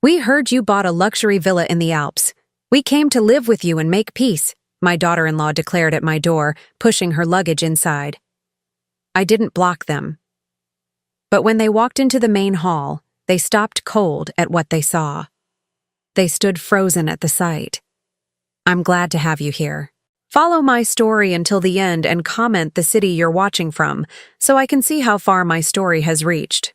"We heard you bought a luxury villa in the Alps. We came to live with you and make peace," my daughter-in-law declared at my door, pushing her luggage inside. I didn't block them. But when they walked into the main hall, they stopped cold at what they saw. They stood frozen at the sight. "I'm glad to have you here. Follow my story until the end and comment the city you're watching from, so I can see how far my story has reached."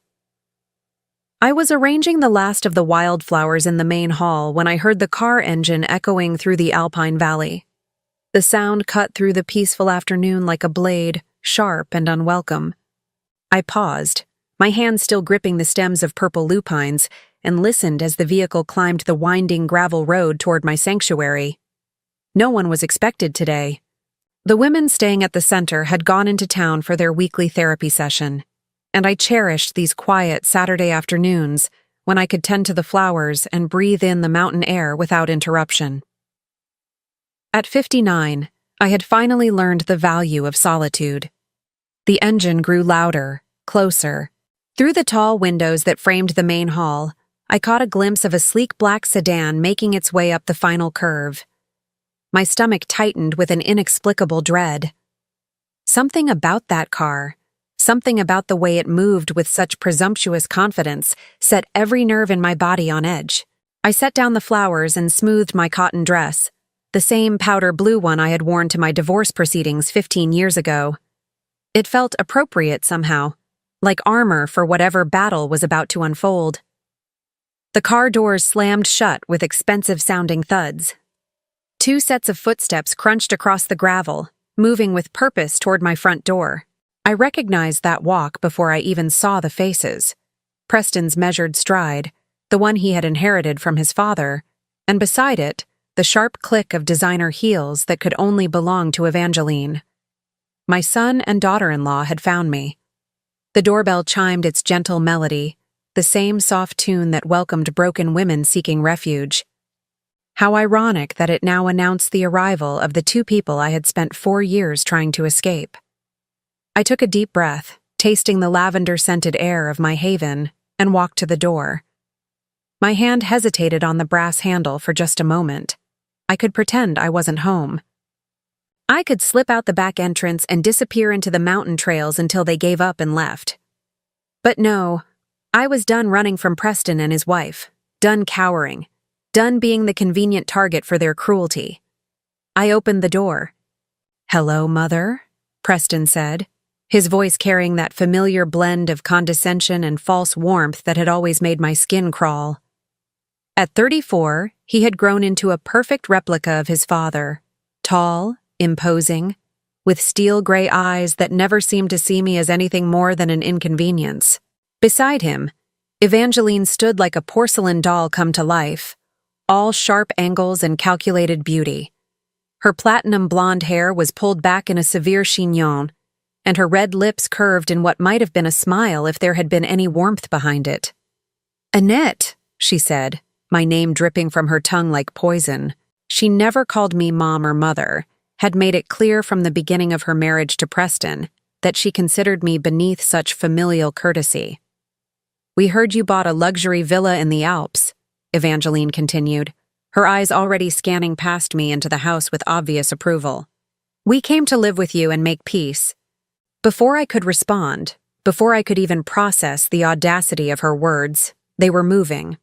I was arranging the last of the wildflowers in the main hall when I heard the car engine echoing through the Alpine Valley. The sound cut through the peaceful afternoon like a blade, sharp and unwelcome. I paused, my hand still gripping the stems of purple lupines, and listened as the vehicle climbed the winding gravel road toward my sanctuary. No one was expected today. The women staying at the center had gone into town for their weekly therapy session, and I cherished these quiet Saturday afternoons when I could tend to the flowers and breathe in the mountain air without interruption. At 59, I had finally learned the value of solitude. The engine grew louder, closer. Through the tall windows that framed the main hall, I caught a glimpse of a sleek black sedan making its way up the final curve. My stomach tightened with an inexplicable dread. Something about that car, something about the way it moved with such presumptuous confidence, set every nerve in my body on edge. I set down the flowers and smoothed my cotton dress, the same powder blue one I had worn to my divorce proceedings 15 years ago. It felt appropriate somehow, like armor for whatever battle was about to unfold. The car doors slammed shut with expensive-sounding thuds. 2 sets of footsteps crunched across the gravel, moving with purpose toward my front door. I recognized that walk before I even saw the faces. Preston's measured stride, the one he had inherited from his father, and beside it, the sharp click of designer heels that could only belong to Evangeline. My son and daughter-in-law had found me. The doorbell chimed its gentle melody, the same soft tune that welcomed broken women seeking refuge. How ironic that it now announced the arrival of the 2 people I had spent 4 years trying to escape. I took a deep breath, tasting the lavender-scented air of my haven, and walked to the door. My hand hesitated on the brass handle for just a moment. I could pretend I wasn't home. I could slip out the back entrance and disappear into the mountain trails until they gave up and left. But no, I was done running from Preston and his wife, done cowering, done being the convenient target for their cruelty. I opened the door. "Hello, Mother," Preston said, his voice carrying that familiar blend of condescension and false warmth that had always made my skin crawl. At 34, he had grown into a perfect replica of his father, tall, imposing, with steel-gray eyes that never seemed to see me as anything more than an inconvenience. Beside him, Evangeline stood like a porcelain doll come to life, all sharp angles and calculated beauty. Her platinum blonde hair was pulled back in a severe chignon, and her red lips curved in what might have been a smile if there had been any warmth behind it. "Annette," she said, my name dripping from her tongue like poison. She never called me mom or mother, had made it clear from the beginning of her marriage to Preston that she considered me beneath such familial courtesy. "We heard you bought a luxury villa in the Alps," Evangeline continued, her eyes already scanning past me into the house with obvious approval. "We came to live with you and make peace." Before I could respond, before I could even process the audacity of her words, they were moving.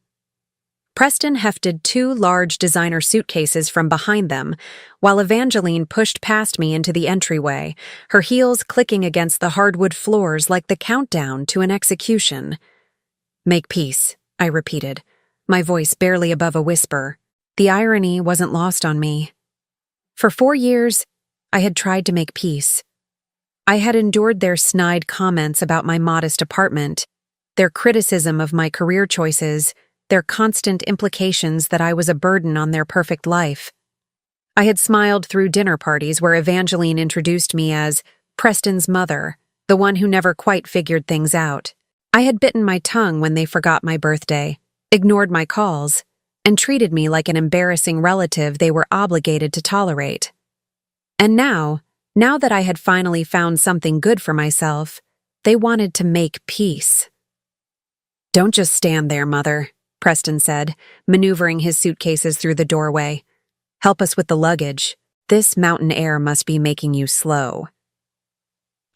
Preston hefted 2 large designer suitcases from behind them, while Evangeline pushed past me into the entryway, her heels clicking against the hardwood floors like the countdown to an execution. "Make peace," I repeated, my voice barely above a whisper. The irony wasn't lost on me. For 4 years, I had tried to make peace. I had endured their snide comments about my modest apartment, their criticism of my career choices, their constant implications that I was a burden on their perfect life. I had smiled through dinner parties where Evangeline introduced me as Preston's mother, the one who never quite figured things out. I had bitten my tongue when they forgot my birthday, ignored my calls, and treated me like an embarrassing relative they were obligated to tolerate. And now that I had finally found something good for myself, they wanted to make peace. "Don't just stand there, Mother," Preston said, maneuvering his suitcases through the doorway. "Help us with the luggage. This mountain air must be making you slow."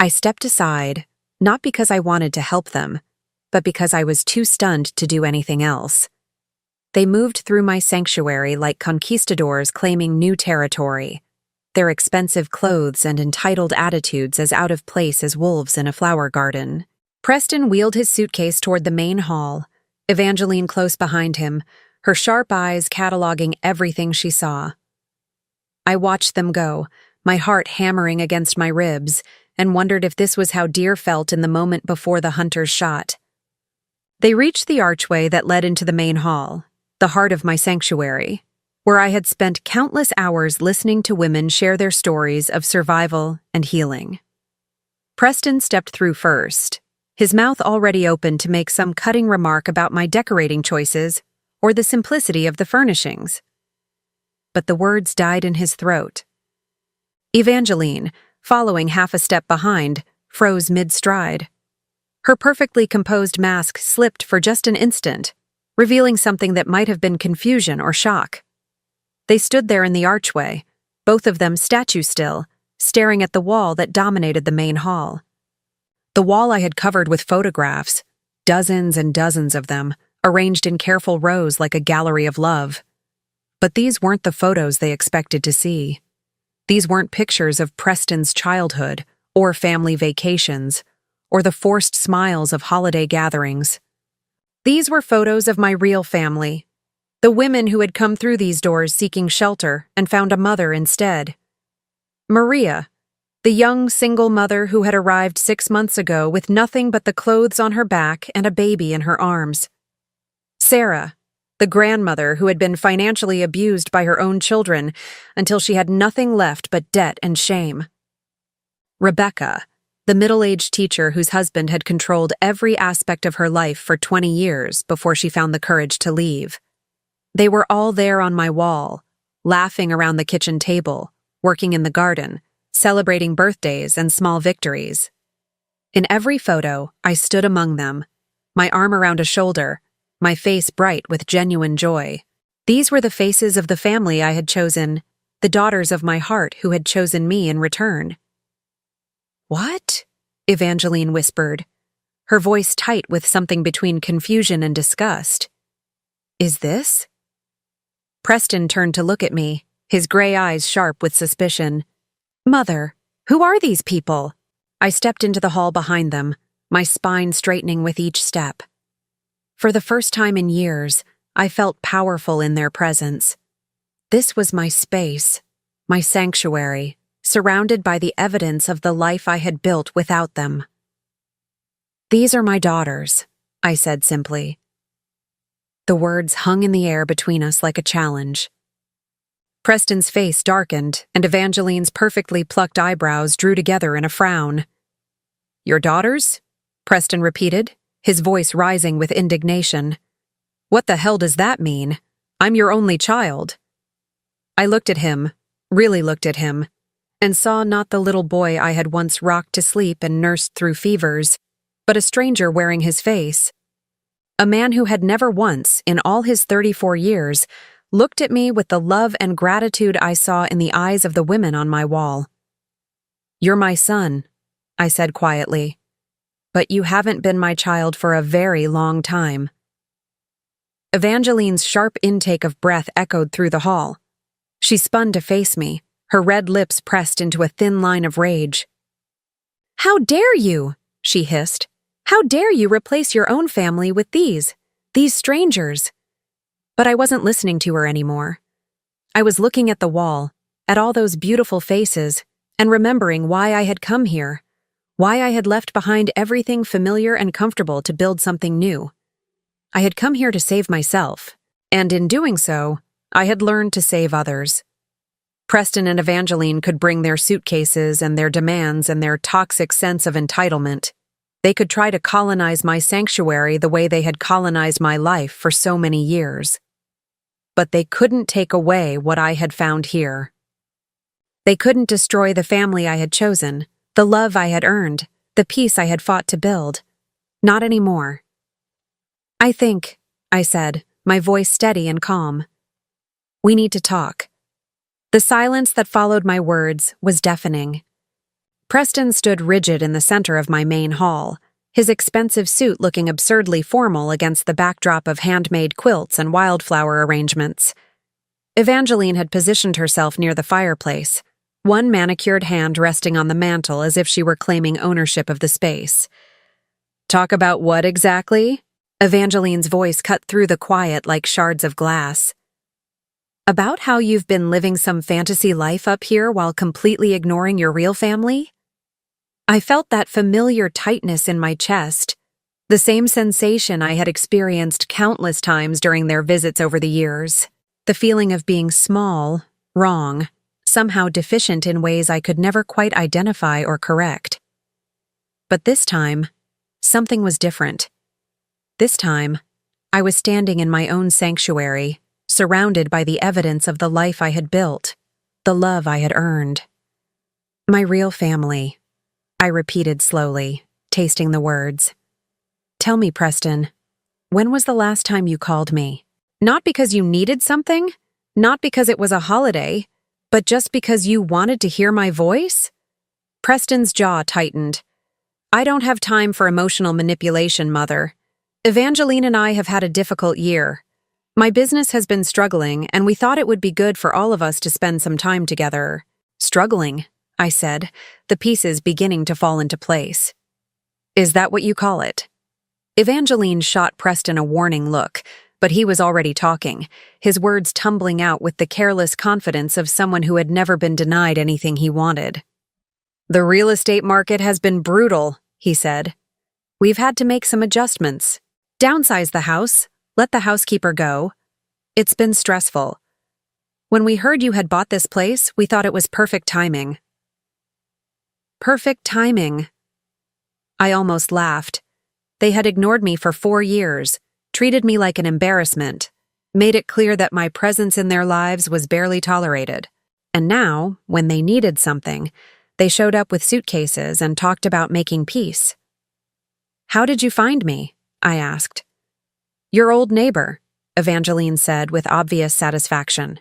I stepped aside, not because I wanted to help them, but because I was too stunned to do anything else. They moved through my sanctuary like conquistadors claiming new territory, their expensive clothes and entitled attitudes as out of place as wolves in a flower garden. Preston wheeled his suitcase toward the main hall, Evangeline close behind him, her sharp eyes cataloging everything she saw. I watched them go, my heart hammering against my ribs, and wondered if this was how deer felt in the moment before the hunter's shot. They reached the archway that led into the main hall, the heart of my sanctuary, where I had spent countless hours listening to women share their stories of survival and healing. Preston stepped through first, his mouth already open to make some cutting remark about my decorating choices or the simplicity of the furnishings. But the words died in his throat. Evangeline, following half a step behind, froze mid-stride. Her perfectly composed mask slipped for just an instant, revealing something that might have been confusion or shock. They stood there in the archway, both of them statue still, staring at the wall that dominated the main hall. The wall I had covered with photographs, dozens and dozens of them, arranged in careful rows like a gallery of love. But these weren't the photos they expected to see. These weren't pictures of Preston's childhood, or family vacations, or the forced smiles of holiday gatherings. These were photos of my real family, the women who had come through these doors seeking shelter and found a mother instead. Maria, the young single mother who had arrived 6 months ago with nothing but the clothes on her back and a baby in her arms. Sarah, the grandmother who had been financially abused by her own children until she had nothing left but debt and shame. Rebecca, the middle-aged teacher whose husband had controlled every aspect of her life for 20 years before she found the courage to leave. They were all there on my wall, laughing around the kitchen table, working in the garden, celebrating birthdays and small victories. In every photo, I stood among them, my arm around a shoulder, my face bright with genuine joy. These were the faces of the family I had chosen, the daughters of my heart who had chosen me in return. "What?" Evangeline whispered, her voice tight with something between confusion and disgust. "Is this?" Preston turned to look at me, his gray eyes sharp with suspicion. "Mother, who are these people?" I stepped into the hall behind them, my spine straightening with each step. For the first time in years, I felt powerful in their presence. This was my space, my sanctuary, surrounded by the evidence of the life I had built without them. "These are my daughters," I said simply. The words hung in the air between us like a challenge. Preston's face darkened, and Evangeline's perfectly plucked eyebrows drew together in a frown. "Your daughters?" Preston repeated, his voice rising with indignation. "What the hell does that mean? I'm your only child." I looked at him, really looked at him, and saw not the little boy I had once rocked to sleep and nursed through fevers, but a stranger wearing his face. A man who had never once, in all his 34 years, looked at me with the love and gratitude I saw in the eyes of the women on my wall. "You're my son," I said quietly, "but you haven't been my child for a very long time." Evangeline's sharp intake of breath echoed through the hall. She spun to face me, her red lips pressed into a thin line of rage. "How dare you?" she hissed. "How dare you replace your own family with these strangers?" But I wasn't listening to her anymore. I was looking at the wall, at all those beautiful faces, and remembering why I had come here, why I had left behind everything familiar and comfortable to build something new. I had come here to save myself, and in doing so, I had learned to save others. Preston and Evangeline could bring their suitcases and their demands and their toxic sense of entitlement. They could try to colonize my sanctuary the way they had colonized my life for so many years. But they couldn't take away what I had found here. They couldn't destroy the family I had chosen, the love I had earned, the peace I had fought to build. Not anymore. I think," I said, my voice steady and calm. "We need to talk." The silence that followed my words was deafening. Preston stood rigid in the center of my main hall, his expensive suit looking absurdly formal against the backdrop of handmade quilts and wildflower arrangements. Evangeline had positioned herself near the fireplace, one manicured hand resting on the mantel as if she were claiming ownership of the space. "Talk about what exactly?" Evangeline's voice cut through the quiet like shards of glass. "About how you've been living some fantasy life up here while completely ignoring your real family?" I felt that familiar tightness in my chest, the same sensation I had experienced countless times during their visits over the years. The feeling of being small, wrong, somehow deficient in ways I could never quite identify or correct. But this time, something was different. This time, I was standing in my own sanctuary, surrounded by the evidence of the life I had built, the love I had earned. "My real family," I repeated slowly, tasting the words. "Tell me, Preston, when was the last time you called me? Not because you needed something, not because it was a holiday, but just because you wanted to hear my voice?" Preston's jaw tightened. "I don't have time for emotional manipulation, Mother. Evangeline and I have had a difficult year. My business has been struggling, and we thought it would be good for all of us to spend some time together." "Struggling," I said, the pieces beginning to fall into place. "Is that what you call it?" Evangeline shot Preston a warning look, but he was already talking, his words tumbling out with the careless confidence of someone who had never been denied anything he wanted. "The real estate market has been brutal," he said. "We've had to make some adjustments. Downsize the house, let the housekeeper go. It's been stressful. When we heard you had bought this place, we thought it was perfect timing." Perfect timing. I almost laughed. They had ignored me for 4 years, treated me like an embarrassment, made it clear that my presence in their lives was barely tolerated. And now, when they needed something, they showed up with suitcases and talked about making peace. "How did you find me?" I asked. "Your old neighbor," Evangeline said with obvious satisfaction.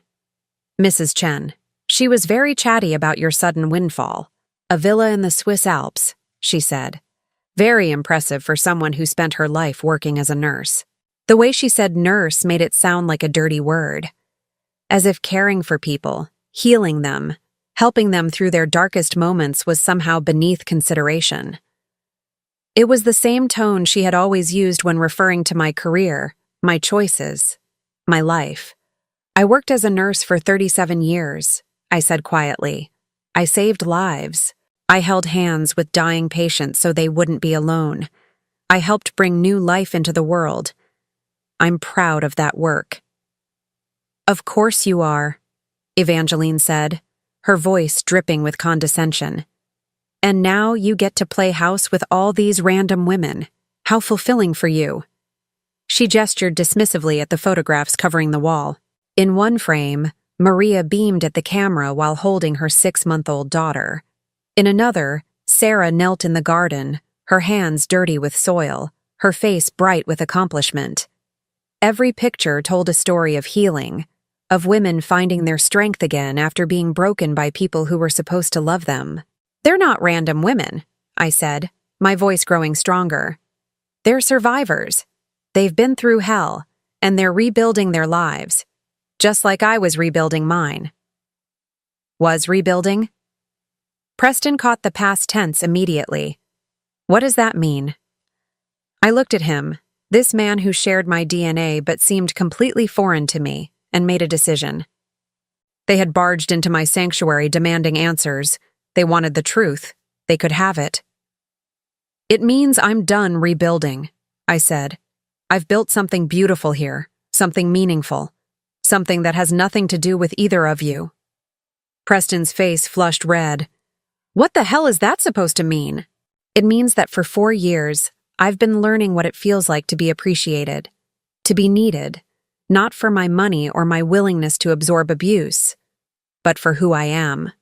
"Mrs. Chen. She was very chatty about your sudden windfall. A villa in the Swiss Alps," she said. Very impressive for someone who spent her life working as a nurse. The way she said nurse made it sound like a dirty word. As if caring for people, healing them, helping them through their darkest moments was somehow beneath consideration. It was the same tone she had always used when referring to my career, my choices, my life. "I worked as a nurse for 37 years, I said quietly. "I saved lives. I held hands with dying patients so they wouldn't be alone. I helped bring new life into the world. I'm proud of that work." "Of course you are," Evangeline said, her voice dripping with condescension. "And now you get to play house with all these random women. How fulfilling for you." She gestured dismissively at the photographs covering the wall. In one frame, Maria beamed at the camera while holding her 6-month-old daughter. In another, Sarah knelt in the garden, her hands dirty with soil, her face bright with accomplishment. Every picture told a story of healing, of women finding their strength again after being broken by people who were supposed to love them. "They're not random women," I said, my voice growing stronger. "They're survivors. They've been through hell, and they're rebuilding their lives. Just like I was rebuilding mine." "Was rebuilding?" Preston caught the past tense immediately. "What does that mean?" I looked at him, this man who shared my DNA but seemed completely foreign to me, and made a decision. They had barged into my sanctuary demanding answers. They wanted the truth. They could have it. "It means I'm done rebuilding," I said. "I've built something beautiful here, something meaningful. Something that has nothing to do with either of you." Preston's face flushed red. "What the hell is that supposed to mean?" "It means that for 4 years, I've been learning what it feels like to be appreciated, to be needed, not for my money or my willingness to absorb abuse, but for who I am.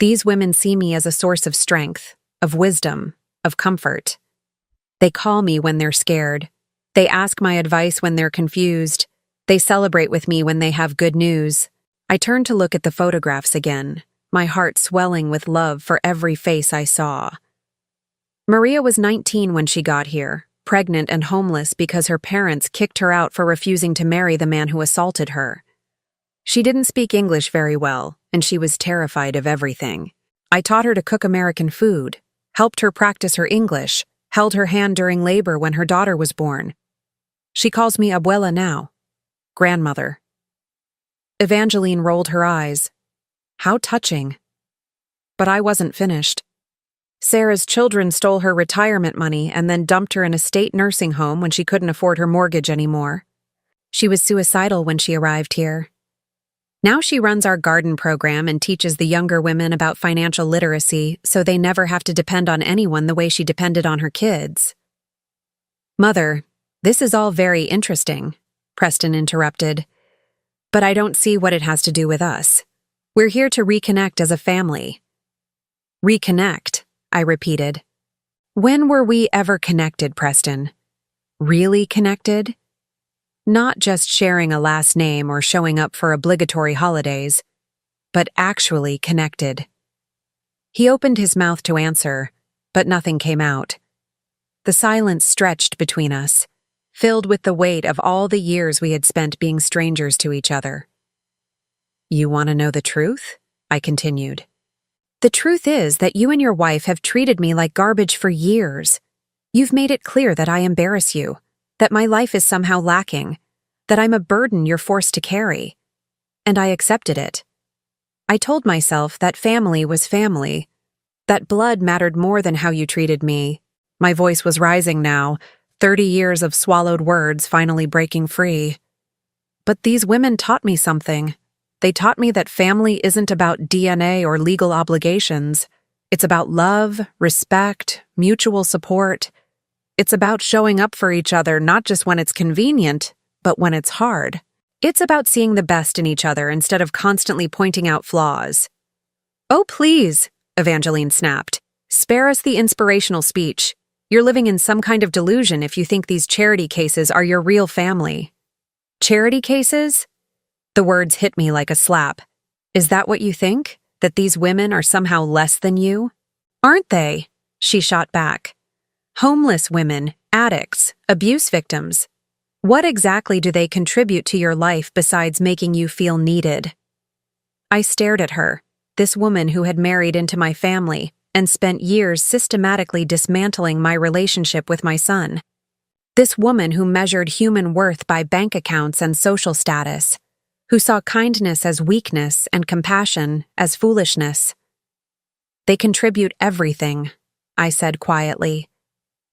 These women see me as a source of strength, of wisdom, of comfort. They call me when they're scared, They ask my advice when they're confused. They celebrate with me when they have good news. I turned to look at the photographs again, my heart swelling with love for every face I saw. Maria was 19 when she got here, pregnant and homeless because her parents kicked her out for refusing to marry the man who assaulted her. She didn't speak English very well, and she was terrified of everything. I taught her to cook American food, helped her practice her English, held her hand during labor when her daughter was born. She calls me abuela now, grandmother. Evangeline rolled her eyes. How touching. But I wasn't finished. Sarah's children stole her retirement money and then dumped her in a state nursing home when she couldn't afford her mortgage anymore. She was suicidal when she arrived here. Now she runs our garden program and teaches the younger women about financial literacy so they never have to depend on anyone the way she depended on her kids. Mother, this is all very interesting, Preston interrupted. But I don't see what it has to do with us. We're here to reconnect as a family. Reconnect, I repeated. When were we ever connected, Preston? Really connected? Not just sharing a last name or showing up for obligatory holidays, but actually connected. He opened his mouth to answer, but nothing came out. The silence stretched between us, filled with the weight of all the years we had spent being strangers to each other. You want to know the truth? I continued. The truth is that you and your wife have treated me like garbage for years. You've made it clear that I embarrass you, that my life is somehow lacking, that I'm a burden you're forced to carry. And I accepted it. I told myself that family was family, that blood mattered more than how you treated me. My voice was rising now, 30 years of swallowed words finally breaking free. But these women taught me something. They taught me that family isn't about DNA or legal obligations. It's about love, respect, mutual support. It's about showing up for each other not just when it's convenient, but when it's hard. It's about seeing the best in each other instead of constantly pointing out flaws. Oh, please, Evangeline snapped. Spare us the inspirational speech. You're living in some kind of delusion if you think these charity cases are your real family. Charity cases? The words hit me like a slap. Is that what you think? That these women are somehow less than you? Aren't they? She shot back. Homeless women, addicts, abuse victims. What exactly do they contribute to your life besides making you feel needed? I stared at her, this woman who had married into my family and spent years systematically dismantling my relationship with my son. This woman who measured human worth by bank accounts and social status, who saw kindness as weakness and compassion as foolishness. They contribute everything, I said quietly.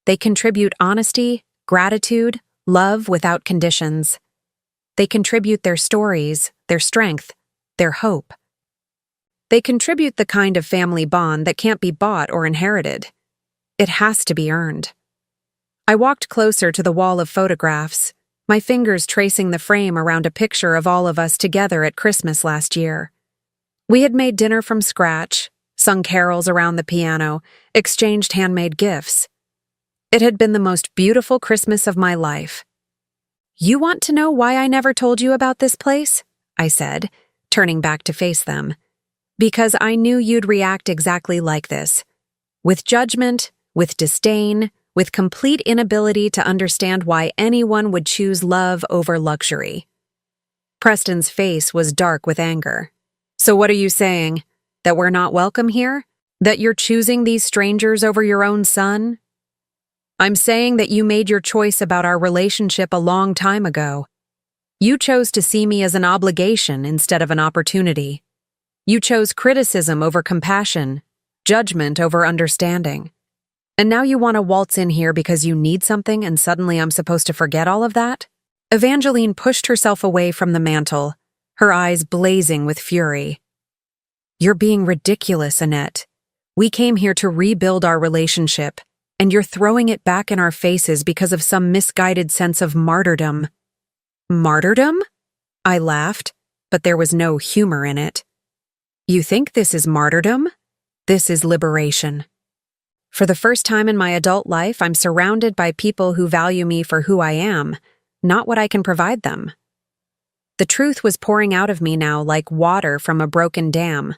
They contribute honesty, gratitude, love without conditions. They contribute their stories, their strength, their hope. They contribute the kind of family bond that can't be bought or inherited. It has to be earned. I walked closer to the wall of photographs, my fingers tracing the frame around a picture of all of us together at Christmas last year. We had made dinner from scratch, sung carols around the piano, exchanged handmade gifts. It had been the most beautiful Christmas of my life. You want to know why I never told you about this place? I said, turning back to face them. Because I knew you'd react exactly like this. With judgment, with disdain, with complete inability to understand why anyone would choose love over luxury. Preston's face was dark with anger. So what are you saying? That we're not welcome here? That you're choosing these strangers over your own son? I'm saying that you made your choice about our relationship a long time ago. You chose to see me as an obligation instead of an opportunity. You chose criticism over compassion, judgment over understanding. And now you want to waltz in here because you need something and suddenly I'm supposed to forget all of that? Evangeline pushed herself away from the mantel, her eyes blazing with fury. You're being ridiculous, Annette. We came here to rebuild our relationship, and you're throwing it back in our faces because of some misguided sense of martyrdom. Martyrdom? I laughed, but there was no humor in it. You think this is martyrdom? This is liberation. For the first time in my adult life, I'm surrounded by people who value me for who I am, not what I can provide them. The truth was pouring out of me now like water from a broken dam.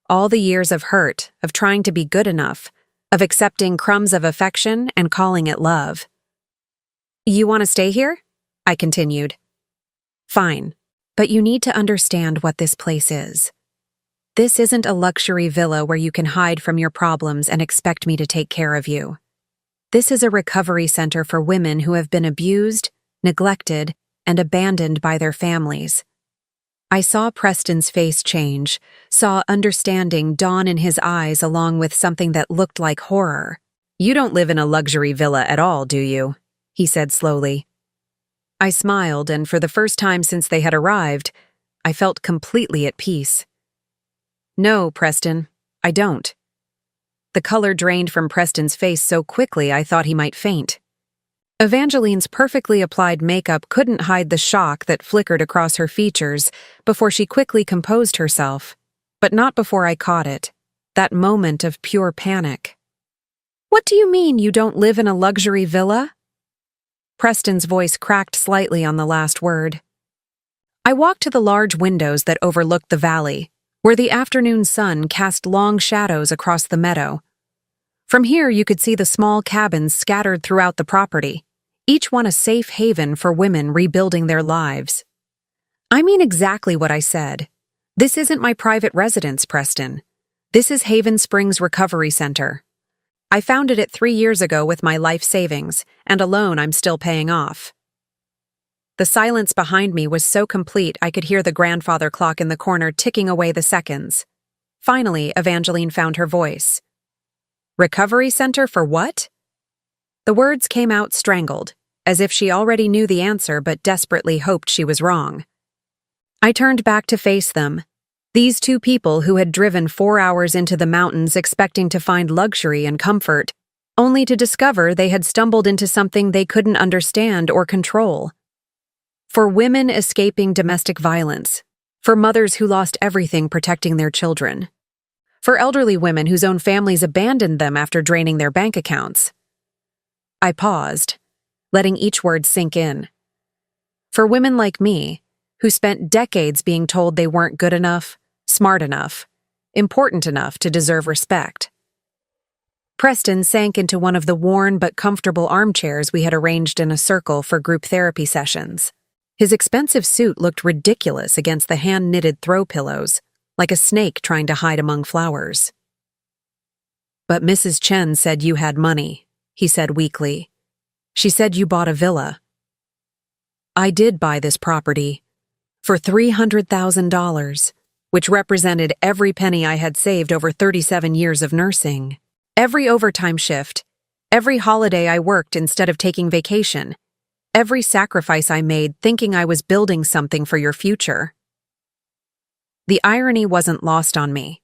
All the years of hurt, of trying to be good enough, of accepting crumbs of affection and calling it love. You want to stay here? I continued. Fine, but you need to understand what this place is. This isn't a luxury villa where you can hide from your problems and expect me to take care of you. This is a recovery center for women who have been abused, neglected, and abandoned by their families. I saw Preston's face change, saw understanding dawn in his eyes along with something that looked like horror. You don't live in a luxury villa at all, do you? He said slowly. I smiled, and for the first time since they had arrived, I felt completely at peace. No, Preston, I don't. The color drained from Preston's face so quickly I thought he might faint. Evangeline's perfectly applied makeup couldn't hide the shock that flickered across her features before she quickly composed herself, but not before I caught it, that moment of pure panic. What do you mean you don't live in a luxury villa? Preston's voice cracked slightly on the last word. I walked to the large windows that overlooked the valley, where the afternoon sun cast long shadows across the meadow. From here you could see the small cabins scattered throughout the property, each one a safe haven for women rebuilding their lives. I mean exactly what I said. This isn't my private residence, Preston. This is Haven Springs Recovery Center. I founded it 3 years ago with my life savings, and a loan I'm still paying off. The silence behind me was so complete I could hear the grandfather clock in the corner ticking away the seconds. Finally, Evangeline found her voice. Recovery center for what? The words came out strangled, as if she already knew the answer but desperately hoped she was wrong. I turned back to face them. These two people who had driven 4 hours into the mountains expecting to find luxury and comfort, only to discover they had stumbled into something they couldn't understand or control. For women escaping domestic violence, for mothers who lost everything protecting their children, for elderly women whose own families abandoned them after draining their bank accounts. I paused, letting each word sink in. For women like me, who spent decades being told they weren't good enough, smart enough, important enough to deserve respect. Preston sank into one of the worn but comfortable armchairs we had arranged in a circle for group therapy sessions. His expensive suit looked ridiculous against the hand-knitted throw pillows, like a snake trying to hide among flowers. But Mrs. Chen said you had money, he said weakly. She said you bought a villa. I did buy this property for $300,000, which represented every penny I had saved over 37 years of nursing, every overtime shift, every holiday I worked instead of taking vacation, every sacrifice I made thinking I was building something for your future. The irony wasn't lost on me.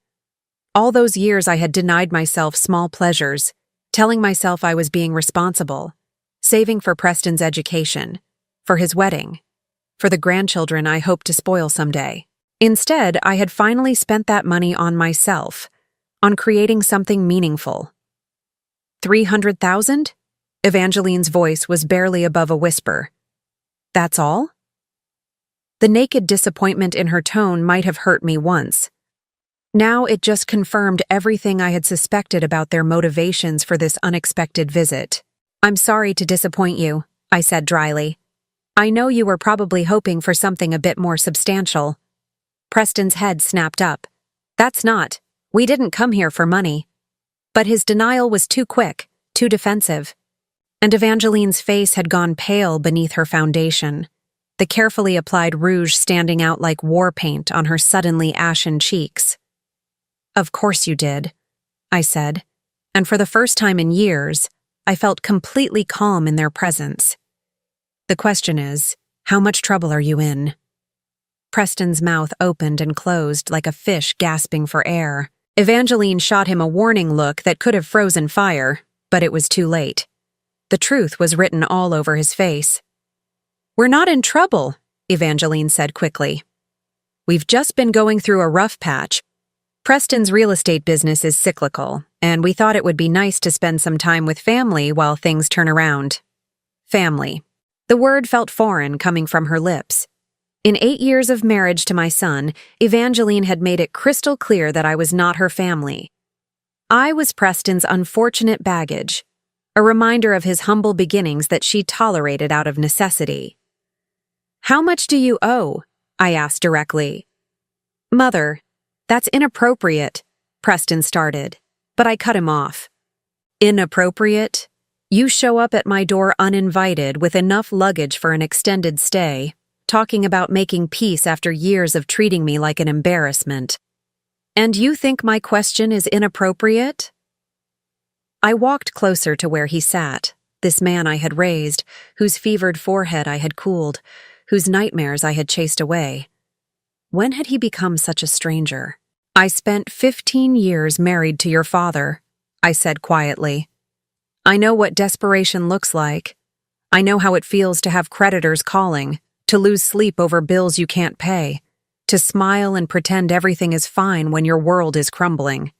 All those years I had denied myself small pleasures, telling myself I was being responsible, saving for Preston's education, for his wedding, for the grandchildren I hoped to spoil someday. Instead, I had finally spent that money on myself, on creating something meaningful. 300,000? Evangeline's voice was barely above a whisper. That's all? The naked disappointment in her tone might have hurt me once. Now it just confirmed everything I had suspected about their motivations for this unexpected visit. I'm sorry to disappoint you, I said dryly. I know you were probably hoping for something a bit more substantial. Preston's head snapped up. That's not. We didn't come here for money. But his denial was too quick, too defensive. And Evangeline's face had gone pale beneath her foundation, the carefully applied rouge standing out like war paint on her suddenly ashen cheeks. Of course you did, I said, and for the first time in years, I felt completely calm in their presence. The question is, how much trouble are you in? Preston's mouth opened and closed like a fish gasping for air. Evangeline shot him a warning look that could have frozen fire, but it was too late. The truth was written all over his face. We're not in trouble, Evangeline said quickly. We've just been going through a rough patch. Preston's real estate business is cyclical, and we thought it would be nice to spend some time with family while things turn around. Family. The word felt foreign coming from her lips. In 8 years of marriage to my son, Evangeline had made it crystal clear that I was not her family. I was Preston's unfortunate baggage, a reminder of his humble beginnings that she tolerated out of necessity. "How much do you owe?" I asked directly. "Mother, that's inappropriate," Preston started, but I cut him off. "Inappropriate? You show up at my door uninvited with enough luggage for an extended stay, talking about making peace after years of treating me like an embarrassment. And you think my question is inappropriate?" I walked closer to where he sat, this man I had raised, whose fevered forehead I had cooled, whose nightmares I had chased away. When had he become such a stranger? "I spent 15 years married to your father," I said quietly. "I know what desperation looks like. I know how it feels to have creditors calling, to lose sleep over bills you can't pay, to smile and pretend everything is fine when your world is crumbling."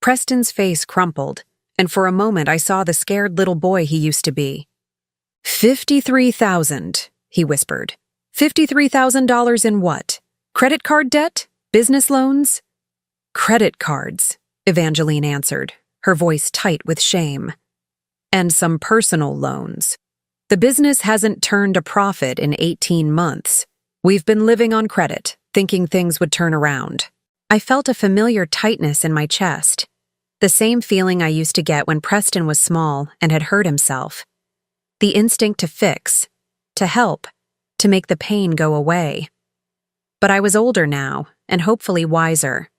Preston's face crumpled, and for a moment I saw the scared little boy he used to be. $53,000, he whispered. $53,000 in what? Credit card debt? Business loans? "Credit cards," Evangeline answered, her voice tight with shame. "And some personal loans. The business hasn't turned a profit in 18 months. We've been living on credit, thinking things would turn around." I felt a familiar tightness in my chest, the same feeling I used to get when Preston was small and had hurt himself. The instinct to fix, to help, to make the pain go away. But I was older now, and hopefully wiser.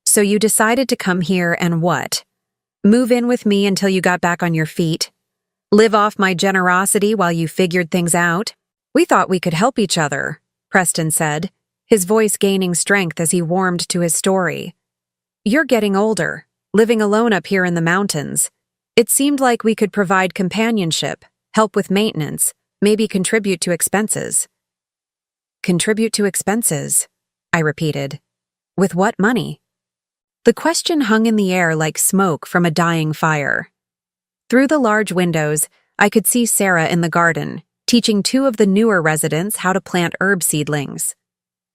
"So you decided to come here and what? Move in with me until you got back on your feet? Live off my generosity while you figured things out?" "We thought we could help each other," Preston said, his voice gaining strength as he warmed to his story. "You're getting older, living alone up here in the mountains. It seemed like we could provide companionship, help with maintenance, maybe contribute to expenses." "Contribute to expenses," I repeated. "With what money?" The question hung in the air like smoke from a dying fire. Through the large windows, I could see Sarah in the garden, teaching 2 of the newer residents how to plant herb seedlings.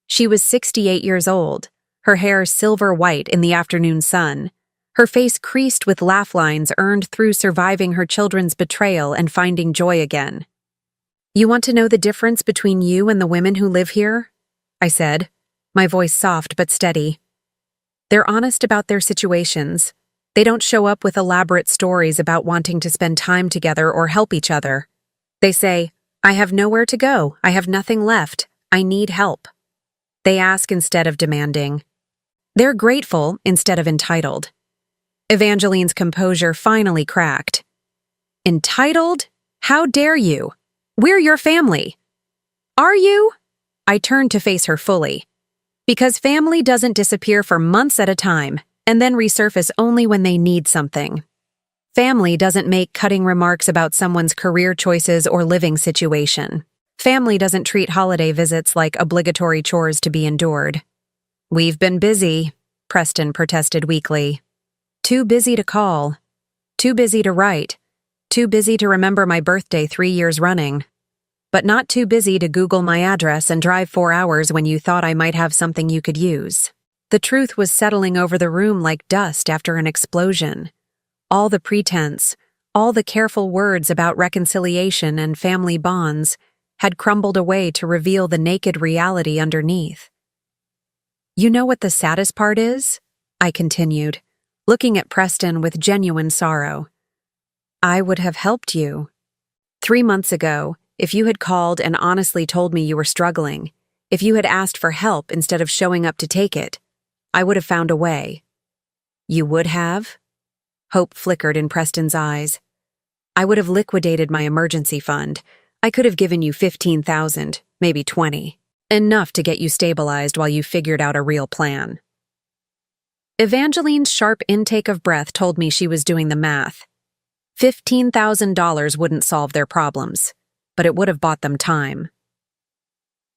She was 68 years old, her hair silver white in the afternoon sun, her face creased with laugh lines earned through surviving her children's betrayal and finding joy again. "You want to know the difference between you and the women who live here?" I said, my voice soft but steady. "They're honest about their situations. They don't show up with elaborate stories about wanting to spend time together or help each other. They say, 'I have nowhere to go, I have nothing left, I need help.' They ask instead of demanding. They're grateful instead of entitled." Evangeline's composure finally cracked. "Entitled? How dare you? We're your family." "Are you?" I turned to face her fully. "Because family doesn't disappear for months at a time and then resurface only when they need something. Family doesn't make cutting remarks about someone's career choices or living situation. Family doesn't treat holiday visits like obligatory chores to be endured." "We've been busy," Preston protested weakly. "Too busy to call. Too busy to write. Too busy to remember my birthday 3 years running. But not too busy to Google my address and drive 4 hours when you thought I might have something you could use." The truth was settling over the room like dust after an explosion. All the pretense, all the careful words about reconciliation and family bonds had crumbled away to reveal the naked reality underneath. "You know what the saddest part is?" I continued, looking at Preston with genuine sorrow. "I would have helped you. 3 months ago, if you had called and honestly told me you were struggling, if you had asked for help instead of showing up to take it, I would have found a way." "You would have?" Hope flickered in Preston's eyes. "I would have liquidated my emergency fund. I could have given you 15,000, maybe 20. Enough to get you stabilized while you figured out a real plan." Evangeline's sharp intake of breath told me she was doing the math. $15,000 wouldn't solve their problems, but it would have bought them time.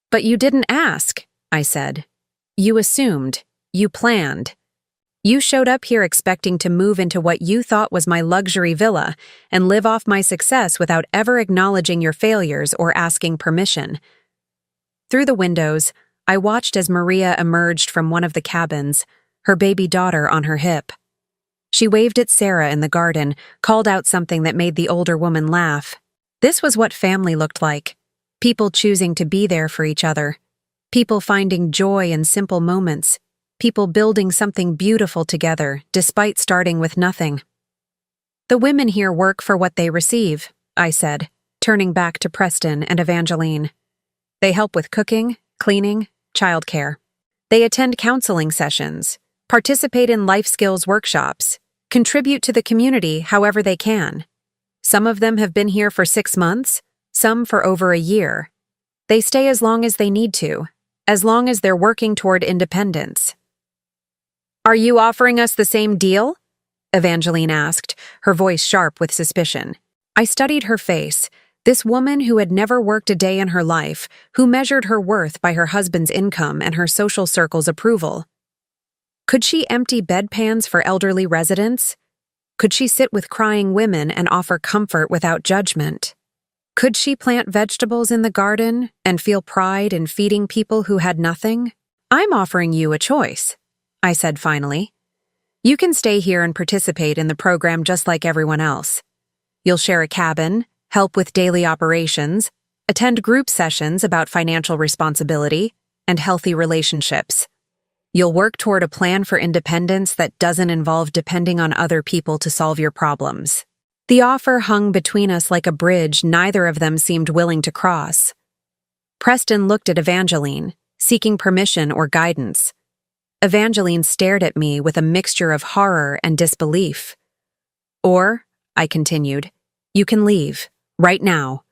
"But you didn't ask," I said. "You assumed. You planned. You showed up here expecting to move into what you thought was my luxury villa and live off my success without ever acknowledging your failures or asking permission. Through the windows, I watched as Maria emerged from one of the cabins, her baby daughter on her hip. She waved at Sarah in the garden, called out something that made the older woman laugh. This was what family looked like. People choosing to be there for each other. People finding joy in simple moments. People building something beautiful together, despite starting with nothing. The women here work for what they receive, I said, turning back to Preston and Evangeline. They help with cooking, cleaning, childcare. They attend counseling sessions, participate in life skills workshops, contribute to the community however they can. Some of them have been here for 6 months, some for over a year. They stay as long as they need to, as long as they're working toward independence. Are you offering us the same deal? Evangeline asked, her voice sharp with suspicion. I studied her face, this woman who had never worked a day in her life, who measured her worth by her husband's income and her social circle's approval. Could she empty bedpans for elderly residents? Could she sit with crying women and offer comfort without judgment? Could she plant vegetables in the garden and feel pride in feeding people who had nothing? I'm offering you a choice, I said finally. You can stay here and participate in the program just like everyone else. You'll share a cabin, help with daily operations, attend group sessions about financial responsibility and healthy relationships. You'll work toward a plan for independence that doesn't involve depending on other people to solve your problems. The offer hung between us like a bridge neither of them seemed willing to cross. Preston looked at Evangeline, seeking permission or guidance. Evangeline stared at me with a mixture of horror and disbelief. Or, I continued, you can leave, right now.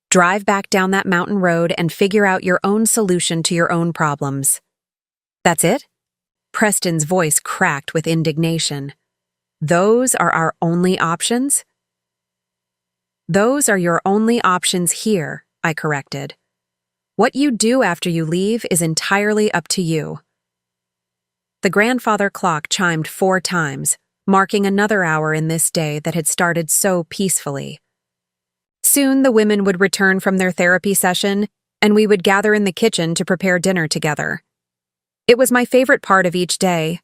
Drive back down that mountain road and figure out your own solution to your own problems. That's it? Preston's voice cracked with indignation. Those are our only options? Those are your only options here, I corrected. What you do after you leave is entirely up to you. The grandfather clock chimed 4 times, marking another hour in this day that had started so peacefully. Soon the women would return from their therapy session, and we would gather in the kitchen to prepare dinner together. It was my favorite part of each day.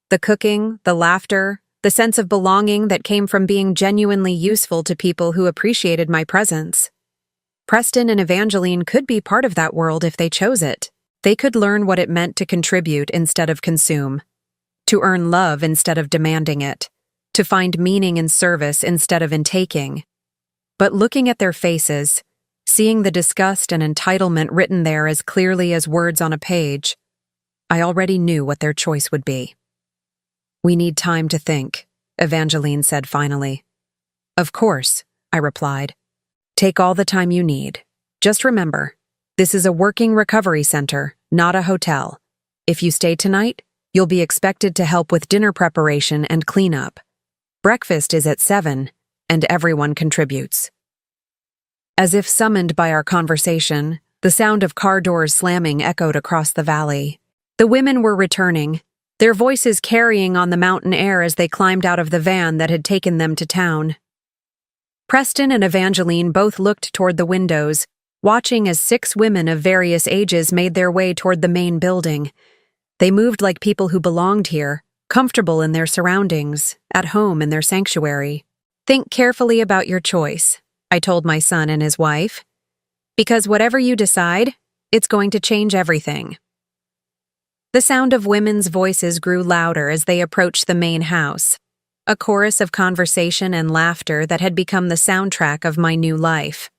The cooking, the laughter, the sense of belonging that came from being genuinely useful to people who appreciated my presence. Preston and Evangeline could be part of that world if they chose it. They could learn what it meant to contribute instead of consume, to earn love instead of demanding it, to find meaning in service instead of in taking. But looking at their faces, seeing the disgust and entitlement written there as clearly as words on a page, I already knew what their choice would be. We need time to think, Evangeline said finally. Of course, I replied. Take all the time you need. Just remember, this is a working recovery center, not a hotel. If you stay tonight, you'll be expected to help with dinner preparation and cleanup. Breakfast is at 7, and everyone contributes. As if summoned by our conversation, the sound of car doors slamming echoed across the valley. The women were returning, their voices carrying on the mountain air as they climbed out of the van that had taken them to town. Preston and Evangeline both looked toward the windows, watching as 6 women of various ages made their way toward the main building. They moved like people who belonged here, comfortable in their surroundings, at home in their sanctuary. Think carefully about your choice, I told my son and his wife. Because whatever you decide, it's going to change everything. The sound of women's voices grew louder as they approached the main house, a chorus of conversation and laughter that had become the soundtrack of my new life.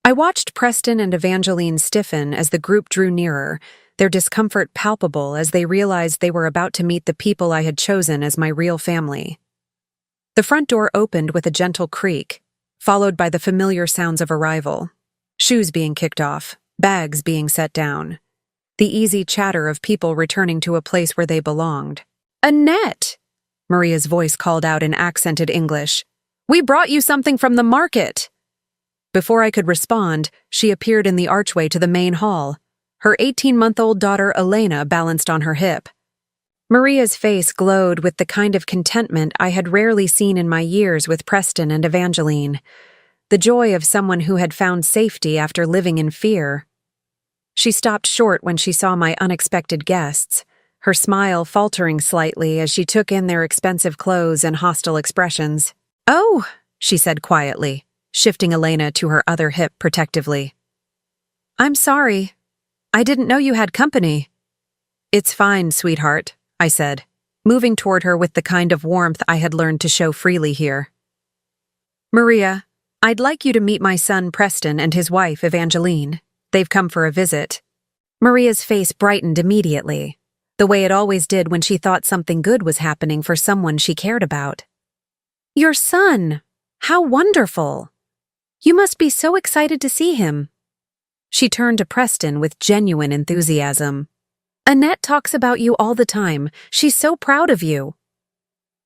I watched Preston and Evangeline stiffen as the group drew nearer, their discomfort palpable as they realized they were about to meet the people I had chosen as my real family. The front door opened with a gentle creak, followed by the familiar sounds of arrival. Shoes being kicked off, bags being set down. The easy chatter of people returning to a place where they belonged. "Annette!" Maria's voice called out in accented English. "We brought you something from the market!" Before I could respond, she appeared in the archway to the main hall. Her 18-month-old daughter Elena balanced on her hip. Maria's face glowed with the kind of contentment I had rarely seen in my years with Preston and Evangeline, the joy of someone who had found safety after living in fear. She stopped short when she saw my unexpected guests, her smile faltering slightly as she took in their expensive clothes and hostile expressions. "Oh," she said quietly, shifting Elena to her other hip protectively. "I'm sorry. I didn't know you had company." "It's fine, sweetheart," I said, moving toward her with the kind of warmth I had learned to show freely here. "Maria, I'd like you to meet my son Preston and his wife Evangeline. They've come for a visit." Maria's face brightened immediately, the way it always did when she thought something good was happening for someone she cared about. "Your son! How wonderful! You must be so excited to see him." She turned to Preston with genuine enthusiasm. "Annette talks about you all the time. She's so proud of you."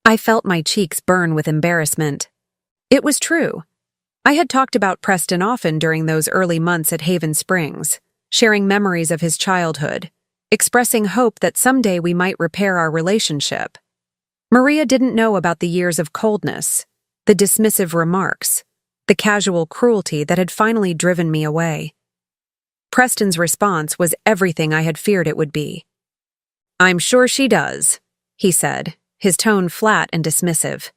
I felt my cheeks burn with embarrassment. It was true. I had talked about Preston often during those early months at Haven Springs, sharing memories of his childhood, expressing hope that someday we might repair our relationship. Maria didn't know about the years of coldness, the dismissive remarks, the casual cruelty that had finally driven me away. Preston's response was everything I had feared it would be. "I'm sure she does," he said, his tone flat and dismissive.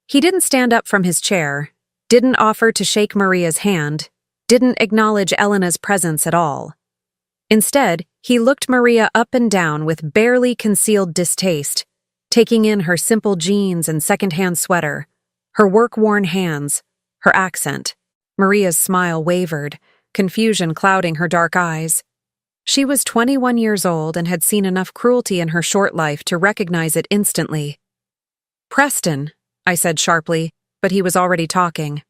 He didn't stand up from his chair, didn't offer to shake Maria's hand, didn't acknowledge Elena's presence at all. Instead, he looked Maria up and down with barely concealed distaste, taking in her simple jeans and second-hand sweater, her work-worn hands, her accent. Maria's smile wavered, confusion clouding her dark eyes. She was 21 years old and had seen enough cruelty in her short life to recognize it instantly. "Preston," I said sharply, but he was already talking.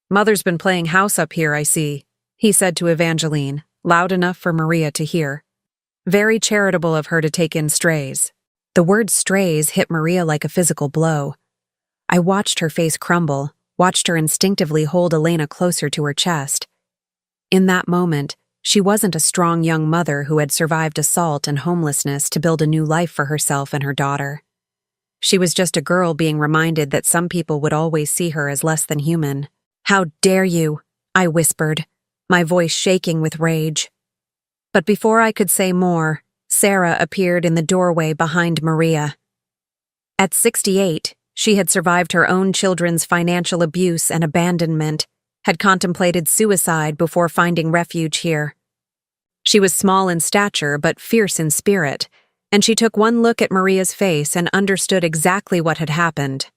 "Mother's been playing house up here, I see," he said to Evangeline, loud enough for Maria to hear. Very charitable of her to take in strays. The word strays hit Maria like a physical blow. I watched her face crumble, watched her instinctively hold Elena closer to her chest. In that moment, she wasn't a strong young mother who had survived assault and homelessness to build a new life for herself and her daughter. She was just a girl being reminded that some people would always see her as less than human. "How dare you?" I whispered, my voice shaking with rage. But before I could say more, Sarah appeared in the doorway behind Maria. At 68, she had survived her own children's financial abuse and abandonment, had contemplated suicide before finding refuge here. She was small in stature but fierce in spirit, and she took one look at Maria's face and understood exactly what had happened.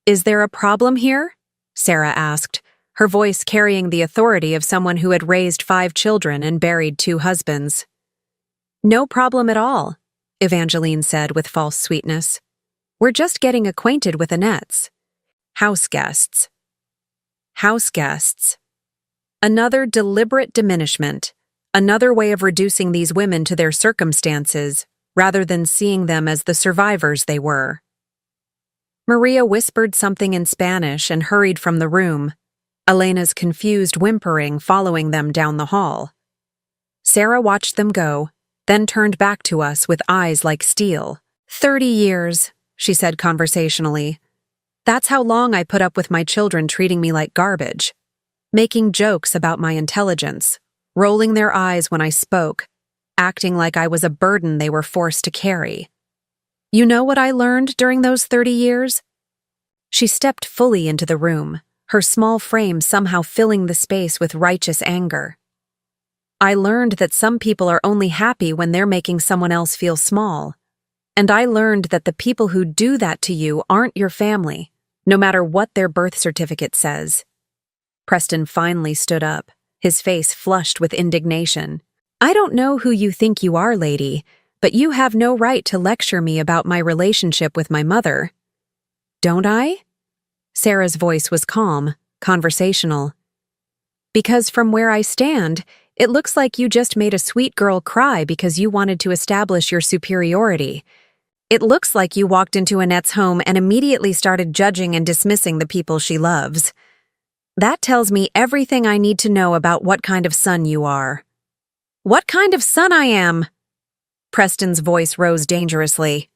"Is there a problem here?" Sarah asked, her voice carrying the authority of someone who had raised 5 children and buried 2 husbands. "No problem at all," Evangeline said with false sweetness. "We're just getting acquainted with Annette's house guests." House guests. Another deliberate diminishment, another way of reducing these women to their circumstances, rather than seeing them as the survivors they were. Maria whispered something in Spanish and hurried from the room, Elena's confused whimpering following them down the hall. Sarah watched them go, then turned back to us with eyes like steel. 30 years, she said conversationally. That's how long I put up with my children treating me like garbage, making jokes about my intelligence, rolling their eyes when I spoke, acting like I was a burden they were forced to carry. You know what I learned during those 30 years? She stepped fully into the room, her small frame somehow filling the space with righteous anger. I learned that some people are only happy when they're making someone else feel small. And I learned that the people who do that to you aren't your family, no matter what their birth certificate says. Preston finally stood up, his face flushed with indignation. I don't know who you think you are, lady, but you have no right to lecture me about my relationship with my mother. Don't I? Sarah's voice was calm, conversational. Because from where I stand, it looks like you just made a sweet girl cry because you wanted to establish your superiority. It looks like you walked into Annette's home and immediately started judging and dismissing the people she loves. That tells me everything I need to know about what kind of son you are. What kind of son I am? Preston's voice rose dangerously.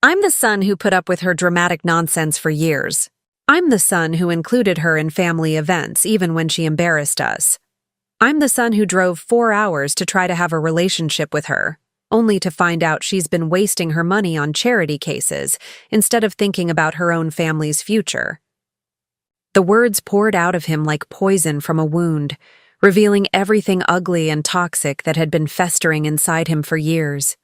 I'm the son who put up with her dramatic nonsense for years. I'm the son who included her in family events even when she embarrassed us. I'm the son who drove 4 hours to try to have a relationship with her, only to find out she's been wasting her money on charity cases instead of thinking about her own family's future. The words poured out of him like poison from a wound, revealing everything ugly and toxic that had been festering inside him for years.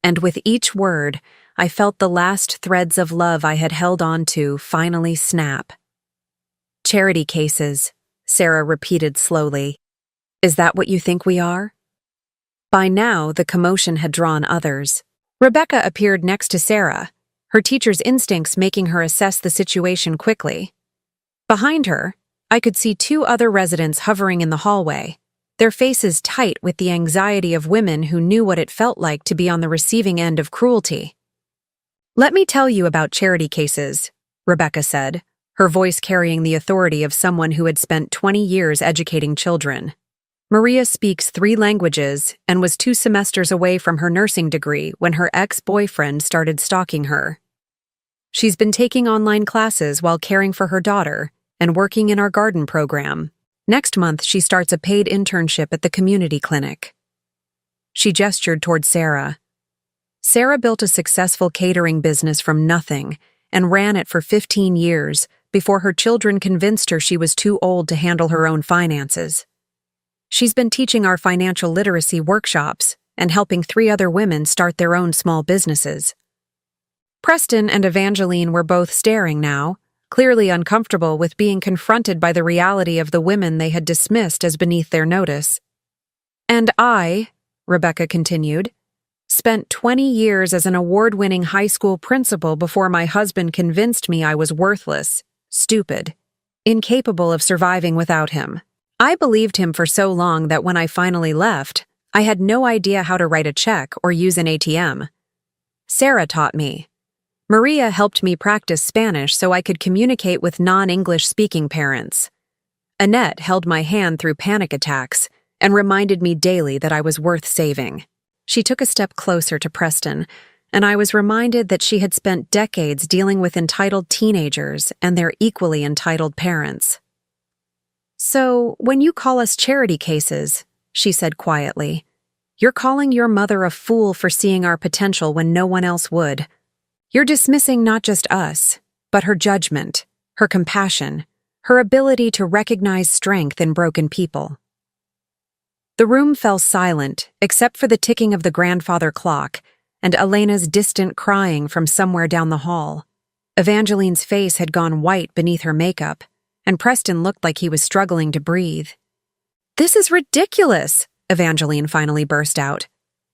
And with each word, I felt the last threads of love I had held on to finally snap. Charity cases, Sarah repeated slowly. Is that what you think we are? By now, the commotion had drawn others. Rebecca appeared next to Sarah, her teacher's instincts making her assess the situation quickly. Behind her, I could see 2 other residents hovering in the hallway, their faces tight with the anxiety of women who knew what it felt like to be on the receiving end of cruelty. Let me tell you about charity cases, Rebecca said, her voice carrying the authority of someone who had spent 20 years educating children. Maria speaks 3 languages and was 2 semesters away from her nursing degree when her ex-boyfriend started stalking her. She's been taking online classes while caring for her daughter and working in our garden program. Next month, she starts a paid internship at the community clinic. She gestured toward Sarah. Sarah built a successful catering business from nothing and ran it for 15 years before her children convinced her she was too old to handle her own finances. She's been teaching our financial literacy workshops and helping 3 other women start their own small businesses. Preston and Evangeline were both staring now, clearly uncomfortable with being confronted by the reality of the women they had dismissed as beneath their notice. And I, Rebecca continued, spent 20 years as an award-winning high school principal before my husband convinced me I was worthless, stupid, incapable of surviving without him. I believed him for so long that when I finally left, I had no idea how to write a check or use an ATM. Sarah taught me. Maria helped me practice Spanish so I could communicate with non-English speaking parents. Annette held my hand through panic attacks and reminded me daily that I was worth saving. She took a step closer to Preston, and I was reminded that she had spent decades dealing with entitled teenagers and their equally entitled parents. So, when you call us charity cases, she said quietly, you're calling your mother a fool for seeing our potential when no one else would. You're dismissing not just us, but her judgment, her compassion, her ability to recognize strength in broken people. The room fell silent, except for the ticking of the grandfather clock and Elena's distant crying from somewhere down the hall. Evangeline's face had gone white beneath her makeup, and Preston looked like he was struggling to breathe. This is ridiculous, Evangeline finally burst out.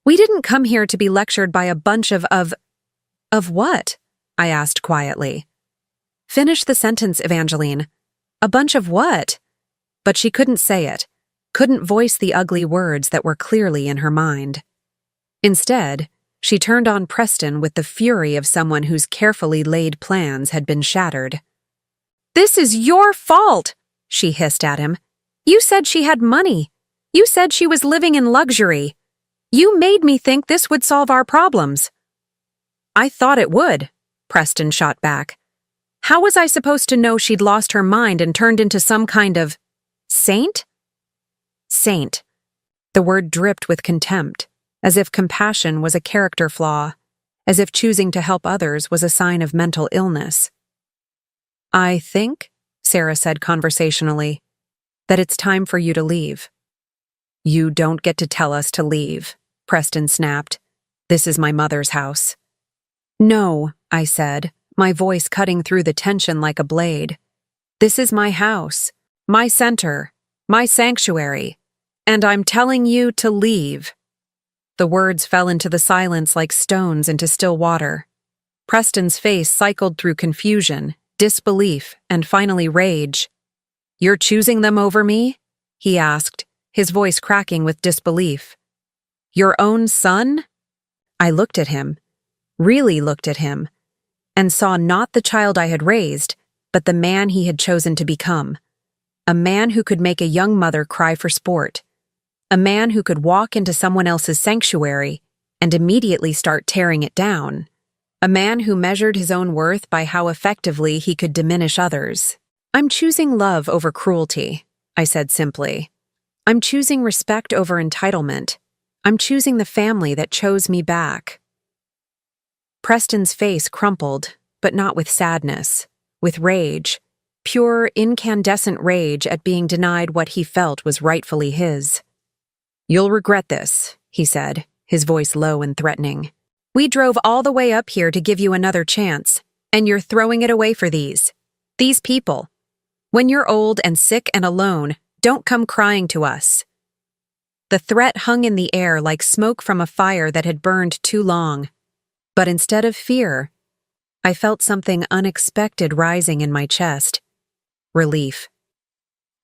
We didn't come here to be lectured by a bunch of what? I asked quietly. Finish the sentence, Evangeline. A bunch of what? But she couldn't say it, couldn't voice the ugly words that were clearly in her mind. Instead, she turned on Preston with the fury of someone whose carefully laid plans had been shattered. This is your fault, she hissed at him. You said she had money. You said she was living in luxury. You made me think this would solve our problems. I thought it would, Preston shot back. How was I supposed to know she'd lost her mind and turned into some kind of saint? Saint. The word dripped with contempt, as if compassion was a character flaw, as if choosing to help others was a sign of mental illness. I think, Sarah said conversationally, that it's time for you to leave. You don't get to tell us to leave, Preston snapped. This is my mother's house. No, I said, my voice cutting through the tension like a blade. This is my house, my center, my sanctuary, and I'm telling you to leave. The words fell into the silence like stones into still water. Preston's face cycled through confusion, disbelief, and finally rage. You're choosing them over me? He asked, his voice cracking with disbelief. Your own son? I looked at him, really looked at him, and saw not the child I had raised, but the man he had chosen to become. A man who could make a young mother cry for sport. A man who could walk into someone else's sanctuary and immediately start tearing it down. A man who measured his own worth by how effectively he could diminish others. "I'm choosing love over cruelty," I said simply. "I'm choosing respect over entitlement. I'm choosing the family that chose me back." Preston's face crumpled, but not with sadness, with rage, pure, incandescent rage at being denied what he felt was rightfully his. "You'll regret this," he said, his voice low and threatening. "We drove all the way up here to give you another chance, and you're throwing it away for these people. When you're old and sick and alone, don't come crying to us." The threat hung in the air like smoke from a fire that had burned too long. But instead of fear, I felt something unexpected rising in my chest. Relief.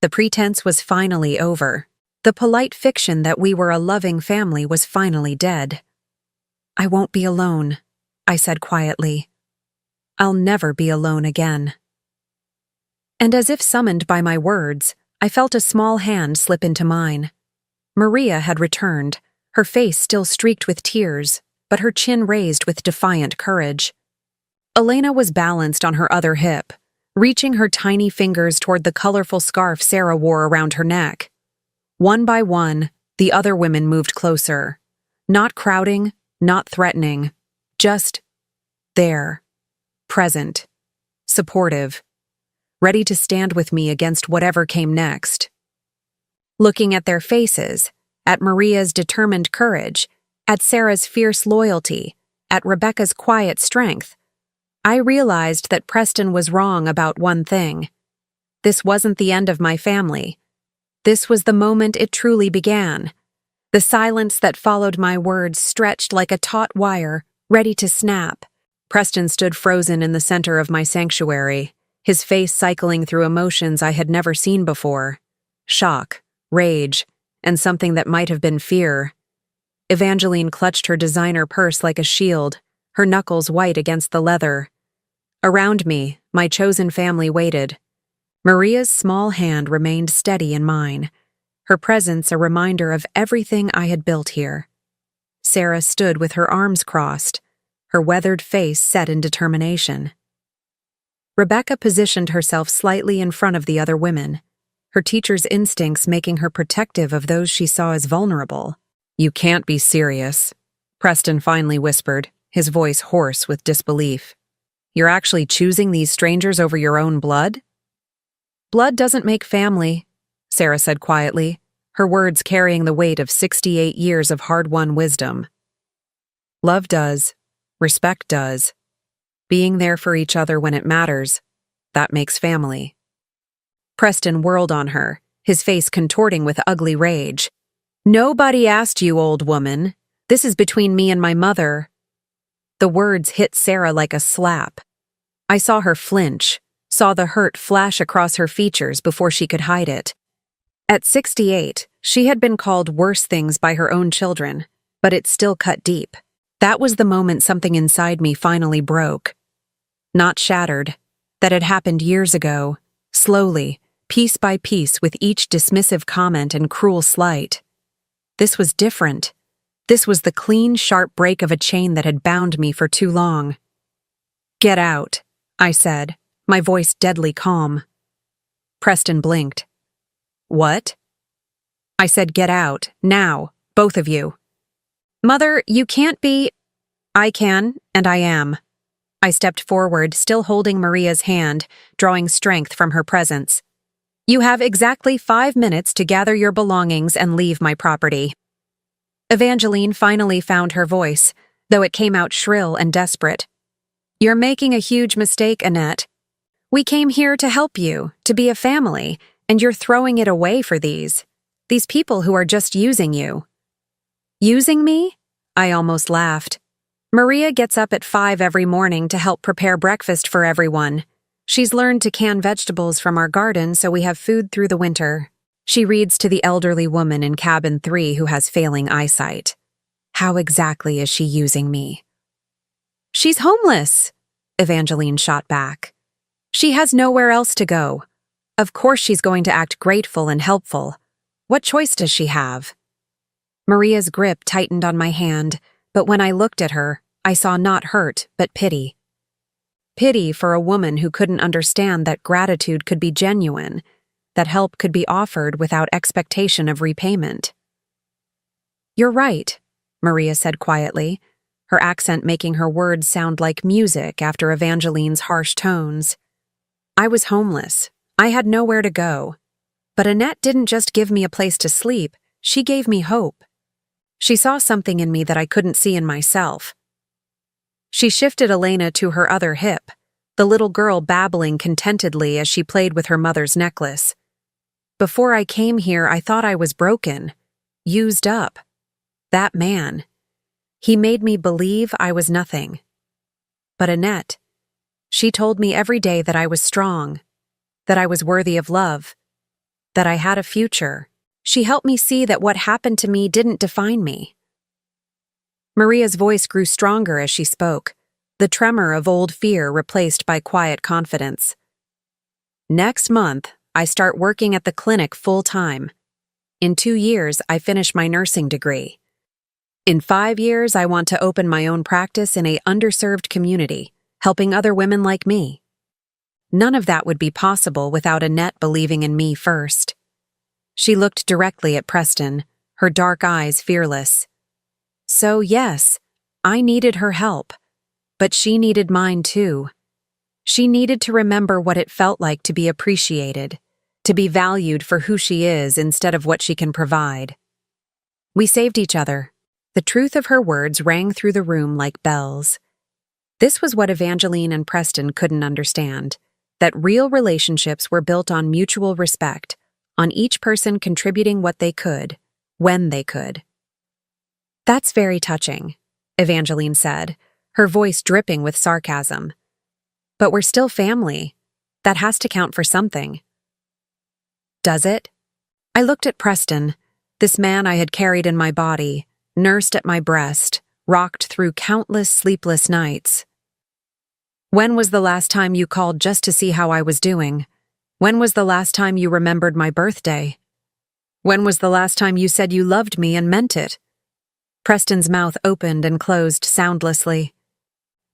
The pretense was finally over. The polite fiction that we were a loving family was finally dead. "I won't be alone," I said quietly. "I'll never be alone again." And as if summoned by my words, I felt a small hand slip into mine. Maria had returned, her face still streaked with tears, but her chin raised with defiant courage. Elena was balanced on her other hip, reaching her tiny fingers toward the colorful scarf Sarah wore around her neck. One by one, the other women moved closer, not crowding, not threatening, just there, present, supportive, ready to stand with me against whatever came next. Looking at their faces, at Maria's determined courage, at Sarah's fierce loyalty, at Rebecca's quiet strength, I realized that Preston was wrong about one thing. This wasn't the end of my family. This was the moment it truly began. The silence that followed my words stretched like a taut wire, ready to snap. Preston stood frozen in the center of my sanctuary, his face cycling through emotions I had never seen before. Shock, rage, and something that might have been fear. Evangeline clutched her designer purse like a shield, her knuckles white against the leather. Around me, my chosen family waited. Maria's small hand remained steady in mine, her presence a reminder of everything I had built here. Sarah stood with her arms crossed, her weathered face set in determination. Rebecca positioned herself slightly in front of the other women, her teacher's instincts making her protective of those she saw as vulnerable. "You can't be serious," Preston finally whispered, his voice hoarse with disbelief. "You're actually choosing these strangers over your own blood?" "Blood doesn't make family," Sarah said quietly, her words carrying the weight of 68 years of hard-won wisdom. "Love does. Respect does. Being there for each other when it matters, that makes family." Preston whirled on her, his face contorting with ugly rage. "Nobody asked you, old woman. This is between me and my mother." The words hit Sarah like a slap. I saw her flinch, saw the hurt flash across her features before she could hide it. At 68, she had been called worse things by her own children, but it still cut deep. That was the moment something inside me finally broke. Not shattered. That had happened years ago, slowly, piece by piece with each dismissive comment and cruel slight. This was different. This was the clean, sharp break of a chain that had bound me for too long. "Get out," I said, my voice deadly calm. Preston blinked. "What?" I said, "Get out, now, both of you." "Mother, you can't be—" "I can, and I am." I stepped forward, still holding Maria's hand, drawing strength from her presence. "You have exactly 5 minutes to gather your belongings and leave my property." Evangeline finally found her voice, though it came out shrill and desperate. "You're making a huge mistake, Annette. We came here to help you, to be a family, and you're throwing it away for these people who are just using you." "Using me?" I almost laughed. "Maria gets up at 5 every morning to help prepare breakfast for everyone. She's learned to can vegetables from our garden so we have food through the winter. She reads to the elderly woman in cabin 3 who has failing eyesight. How exactly is she using me?" "She's homeless," Evangeline shot back. "She has nowhere else to go. Of course she's going to act grateful and helpful. What choice does she have?" Maria's grip tightened on my hand, but when I looked at her, I saw not hurt, but pity. Pity for a woman who couldn't understand that gratitude could be genuine, that help could be offered without expectation of repayment. "You're right," Maria said quietly, her accent making her words sound like music after Evangeline's harsh tones. "I was homeless. I had nowhere to go. But Annette didn't just give me a place to sleep, she gave me hope. She saw something in me that I couldn't see in myself." She shifted Elena to her other hip, the little girl babbling contentedly as she played with her mother's necklace. "Before I came here, I thought I was broken, used up. That man, he made me believe I was nothing. But Annette, she told me every day that I was strong, that I was worthy of love, that I had a future. She helped me see that what happened to me didn't define me." Maria's voice grew stronger as she spoke, the tremor of old fear replaced by quiet confidence. "Next month, I start working at the clinic full-time. In 2 years, I finish my nursing degree. In 5 years, I want to open my own practice in a underserved community, helping other women like me. None of that would be possible without Annette believing in me first." She looked directly at Preston, her dark eyes fearless. "So yes, I needed her help, but she needed mine too. She needed to remember what it felt like to be appreciated, to be valued for who she is instead of what she can provide." We saved each other. The truth of her words rang through the room like bells. This was what Evangeline and Preston couldn't understand, that real relationships were built on mutual respect, on each person contributing what they could, when they could. "That's very touching," Evangeline said, her voice dripping with sarcasm. "But we're still family. That has to count for something." "Does it?" I looked at Preston, this man I had carried in my body, nursed at my breast, rocked through countless sleepless nights. "When was the last time you called just to see how I was doing? When was the last time you remembered my birthday? When was the last time you said you loved me and meant it?" Preston's mouth opened and closed soundlessly.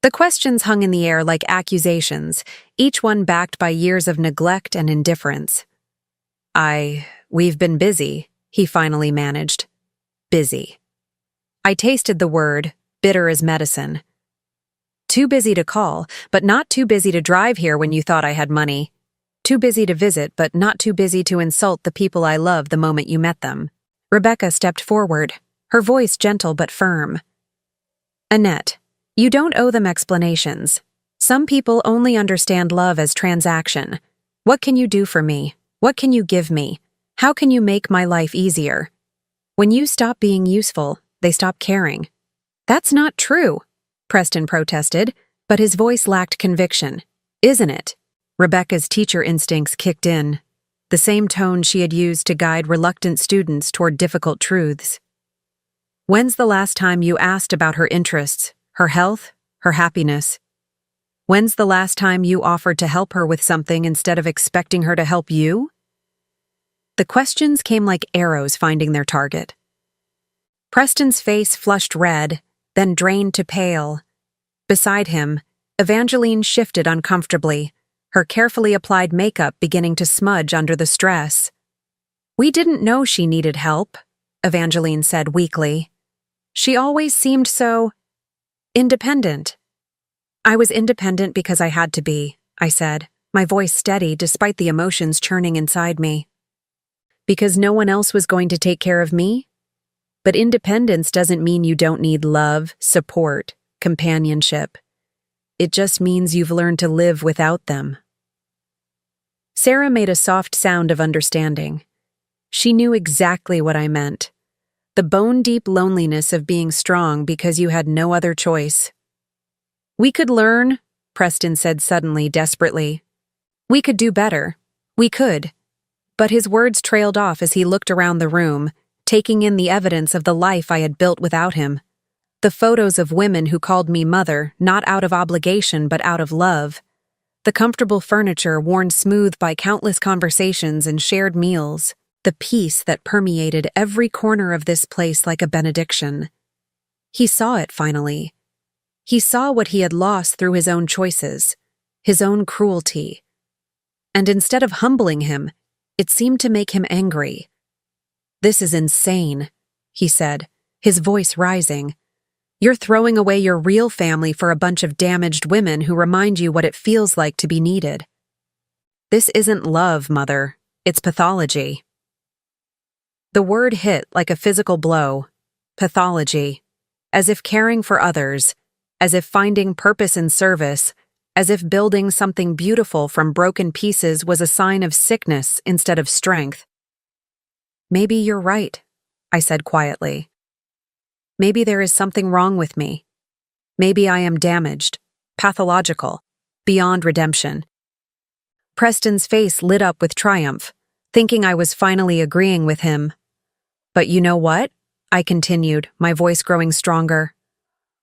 The questions hung in the air like accusations, each one backed by years of neglect and indifference. We've been busy," he finally managed. "Busy." I tasted the word, bitter as medicine. "Too busy to call, but not too busy to drive here when you thought I had money. Too busy to visit, but not too busy to insult the people I love the moment you met them." Rebecca stepped forward, her voice gentle but firm. "Annette, you don't owe them explanations. Some people only understand love as transaction. What can you do for me? What can you give me? How can you make my life easier? When you stop being useful, they stop caring." "That's not true," Preston protested, but his voice lacked conviction. "Isn't it?" Rebecca's teacher instincts kicked in, the same tone she had used to guide reluctant students toward difficult truths. "When's the last time you asked about her interests, her health, her happiness? When's the last time you offered to help her with something instead of expecting her to help you?" The questions came like arrows finding their target. Preston's face flushed red, then drained to pale. Beside him, Evangeline shifted uncomfortably, her carefully applied makeup beginning to smudge under the stress. "We didn't know she needed help," Evangeline said weakly. "She always seemed so independent." "I was independent because I had to be," I said, my voice steady despite the emotions churning inside me. "Because no one else was going to take care of me? But independence doesn't mean you don't need love, support, companionship. It just means you've learned to live without them." Sarah made a soft sound of understanding. She knew exactly what I meant. The bone-deep loneliness of being strong because you had no other choice. "We could learn," Preston said suddenly, desperately. "We could do better. We could." But his words trailed off as he looked around the room, taking in the evidence of the life I had built without him. The photos of women who called me mother, not out of obligation but out of love. The comfortable furniture worn smooth by countless conversations and shared meals. The peace that permeated every corner of this place like a benediction. He saw it finally. He saw what he had lost through his own choices, his own cruelty. And instead of humbling him, it seemed to make him angry. "This is insane," he said, his voice rising. "You're throwing away your real family for a bunch of damaged women who remind you what it feels like to be needed. This isn't love, Mother. It's pathology." The word hit like a physical blow. Pathology. As if caring for others, as if finding purpose in service, as if building something beautiful from broken pieces was a sign of sickness instead of strength. "Maybe you're right," I said quietly. "Maybe there is something wrong with me. Maybe I am damaged, pathological, beyond redemption." Preston's face lit up with triumph, thinking I was finally agreeing with him. "But you know what?" I continued, my voice growing stronger.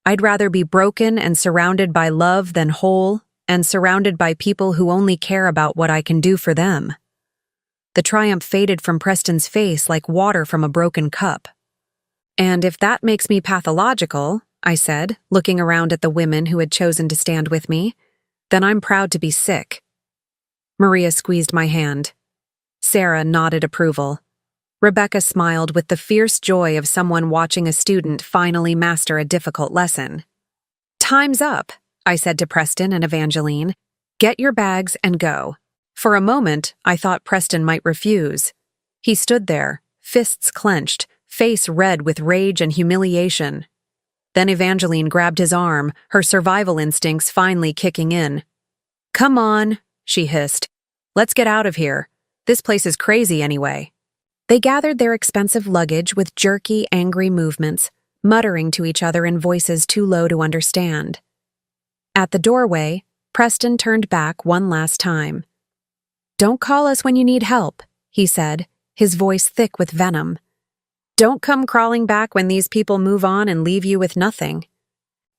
"I'd rather be broken and surrounded by love than whole and surrounded by people who only care about what I can do for them." The triumph faded from Preston's face like water from a broken cup. "And if that makes me pathological," I said, looking around at the women who had chosen to stand with me, "then I'm proud to be sick." Maria squeezed my hand. Sarah nodded approval. Rebecca smiled with the fierce joy of someone watching a student finally master a difficult lesson. "Time's up," I said to Preston and Evangeline. "Get your bags and go." For a moment, I thought Preston might refuse. He stood there, fists clenched, face red with rage and humiliation. Then Evangeline grabbed his arm, her survival instincts finally kicking in. "Come on," she hissed. "Let's get out of here. This place is crazy anyway." They gathered their expensive luggage with jerky, angry movements, muttering to each other in voices too low to understand. At the doorway, Preston turned back one last time. "Don't call us when you need help," he said, his voice thick with venom. "Don't come crawling back when these people move on and leave you with nothing."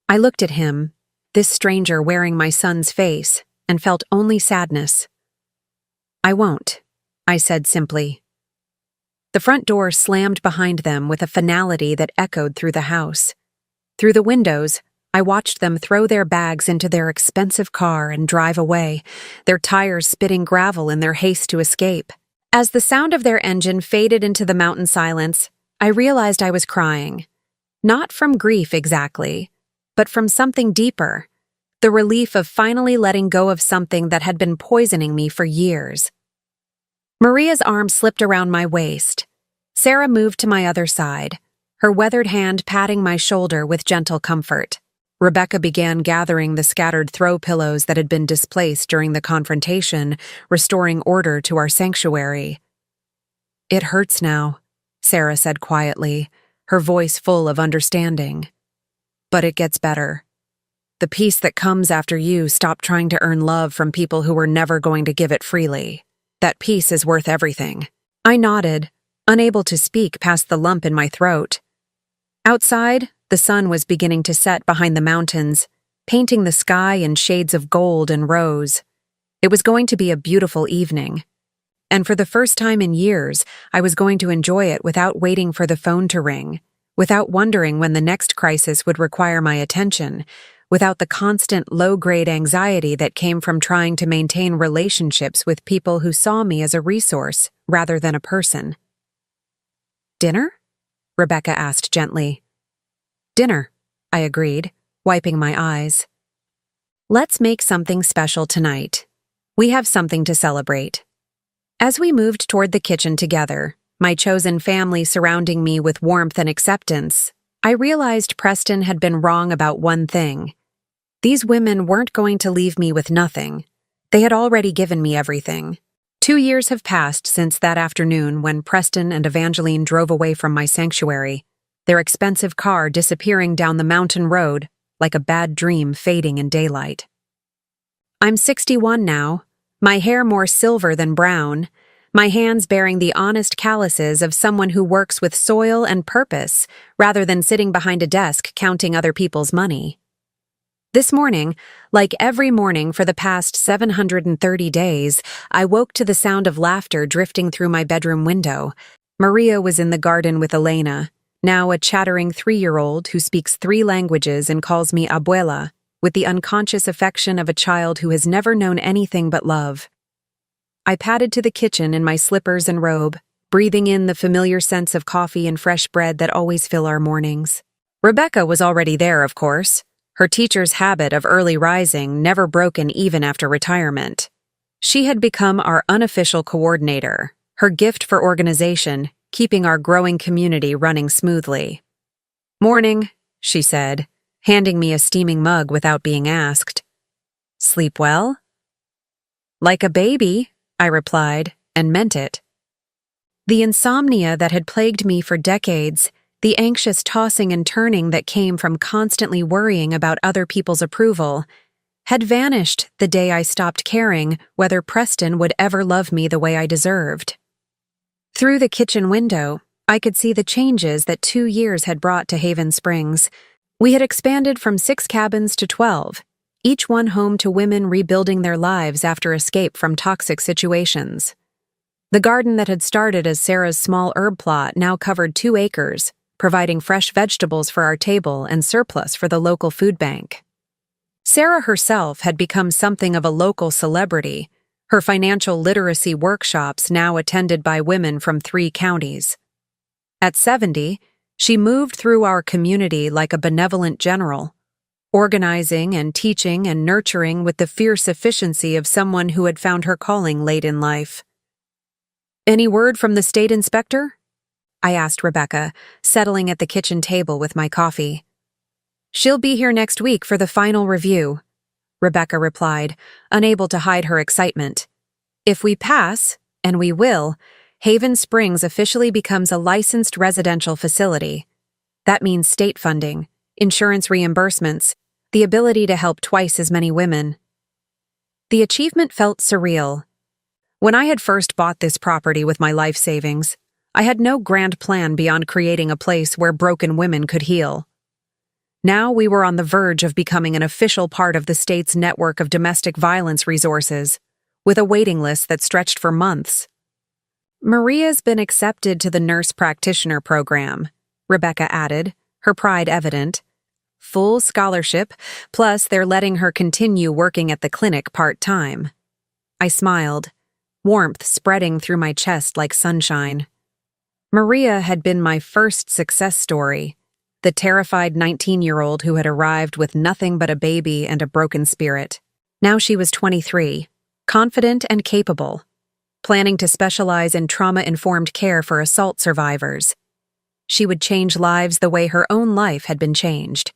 I looked at him, this stranger wearing my son's face, and felt only sadness. "I won't," I said simply. The front door slammed behind them with a finality that echoed through the house. Through the windows, I watched them throw their bags into their expensive car and drive away, their tires spitting gravel in their haste to escape. As the sound of their engine faded into the mountain silence, I realized I was crying. Not from grief exactly, but from something deeper, the relief of finally letting go of something that had been poisoning me for years. Maria's arm slipped around my waist. Sarah moved to my other side, her weathered hand patting my shoulder with gentle comfort. Rebecca began gathering the scattered throw pillows that had been displaced during the confrontation, restoring order to our sanctuary. "It hurts now," Sarah said quietly, her voice full of understanding. "But it gets better. The peace that comes after you stop trying to earn love from people who were never going to give it freely. That peace is worth everything." I nodded, unable to speak past the lump in my throat. Outside, the sun was beginning to set behind the mountains, painting the sky in shades of gold and rose. It was going to be a beautiful evening. And for the first time in years, I was going to enjoy it without waiting for the phone to ring, without wondering when the next crisis would require my attention, without the constant low-grade anxiety that came from trying to maintain relationships with people who saw me as a resource rather than a person. "Dinner?" Rebecca asked gently. "Dinner," I agreed, wiping my eyes. "Let's make something special tonight. We have something to celebrate." As we moved toward the kitchen together, my chosen family surrounding me with warmth and acceptance, I realized Preston had been wrong about one thing. These women weren't going to leave me with nothing. They had already given me everything. 2 years have passed since that afternoon when Preston and Evangeline drove away from my sanctuary, their expensive car disappearing down the mountain road like a bad dream fading in daylight. I'm 61 now, my hair more silver than brown, my hands bearing the honest calluses of someone who works with soil and purpose rather than sitting behind a desk counting other people's money. This morning, like every morning for the past 730 days, I woke to the sound of laughter drifting through my bedroom window. Maria was in the garden with Elena, now a chattering 3-year-old who speaks 3 languages and calls me abuela, with the unconscious affection of a child who has never known anything but love. I padded to the kitchen in my slippers and robe, breathing in the familiar scents of coffee and fresh bread that always fill our mornings. Rebecca was already there, of course, her teacher's habit of early rising never broken even after retirement. She had become our unofficial coordinator, her gift for organization, keeping our growing community running smoothly. "Morning," she said, handing me a steaming mug without being asked. "Sleep well?" "Like a baby," I replied, and meant it. The insomnia that had plagued me for decades, the anxious tossing and turning that came from constantly worrying about other people's approval, had vanished the day I stopped caring whether Preston would ever love me the way I deserved. Through the kitchen window, I could see the changes that 2 years had brought to Haven Springs. We had expanded from 6 cabins to 12, each one home to women rebuilding their lives after escape from toxic situations. The garden that had started as Sarah's small herb plot now covered 2 acres, providing fresh vegetables for our table and surplus for the local food bank. Sarah herself had become something of a local celebrity, her financial literacy workshops now attended by women from 3 counties. At 70, she moved through our community like a benevolent general, organizing and teaching and nurturing with the fierce efficiency of someone who had found her calling late in life. "Any word from the state inspector?" I asked Rebecca, settling at the kitchen table with my coffee. "She'll be here next week for the final review," Rebecca replied, unable to hide her excitement. "If we pass, and we will, Haven Springs officially becomes a licensed residential facility. That means state funding, insurance reimbursements, the ability to help twice as many women." The achievement felt surreal. When I had first bought this property with my life savings, I had no grand plan beyond creating a place where broken women could heal. Now we were on the verge of becoming an official part of the state's network of domestic violence resources, with a waiting list that stretched for months. "Maria's been accepted to the nurse practitioner program," Rebecca added, her pride evident. "Full scholarship, plus they're letting her continue working at the clinic part-time." I smiled, warmth spreading through my chest like sunshine. Maria had been my first success story, the terrified 19-year-old who had arrived with nothing but a baby and a broken spirit. Now she was 23, confident and capable, planning to specialize in trauma-informed care for assault survivors. She would change lives the way her own life had been changed.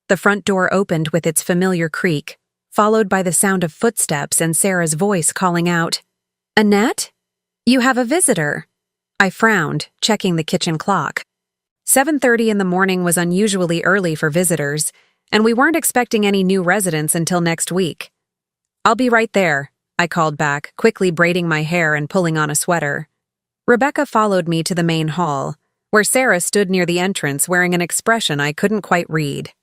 The front door opened with its familiar creak, followed by the sound of footsteps and Sarah's voice calling out, "Annette? You have a visitor." I frowned, checking the kitchen clock. 7:30 in the morning was unusually early for visitors, and we weren't expecting any new residents until next week. "I'll be right there," I called back, quickly braiding my hair and pulling on a sweater. Rebecca followed me to the main hall, where Sarah stood near the entrance wearing an expression I couldn't quite read.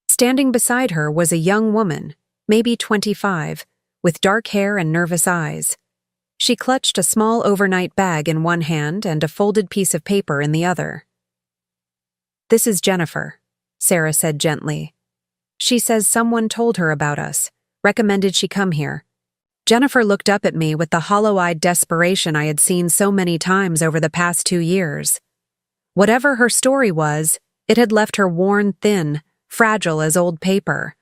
Standing beside her was a young woman, maybe 25, with dark hair and nervous eyes. She clutched a small overnight bag in one hand and a folded piece of paper in the other. "This is Jennifer," Sarah said gently. "She says someone told her about us, recommended she come here." Jennifer looked up at me with the hollow-eyed desperation I had seen so many times over the past 2 years. Whatever her story was, it had left her worn thin, fragile as old paper.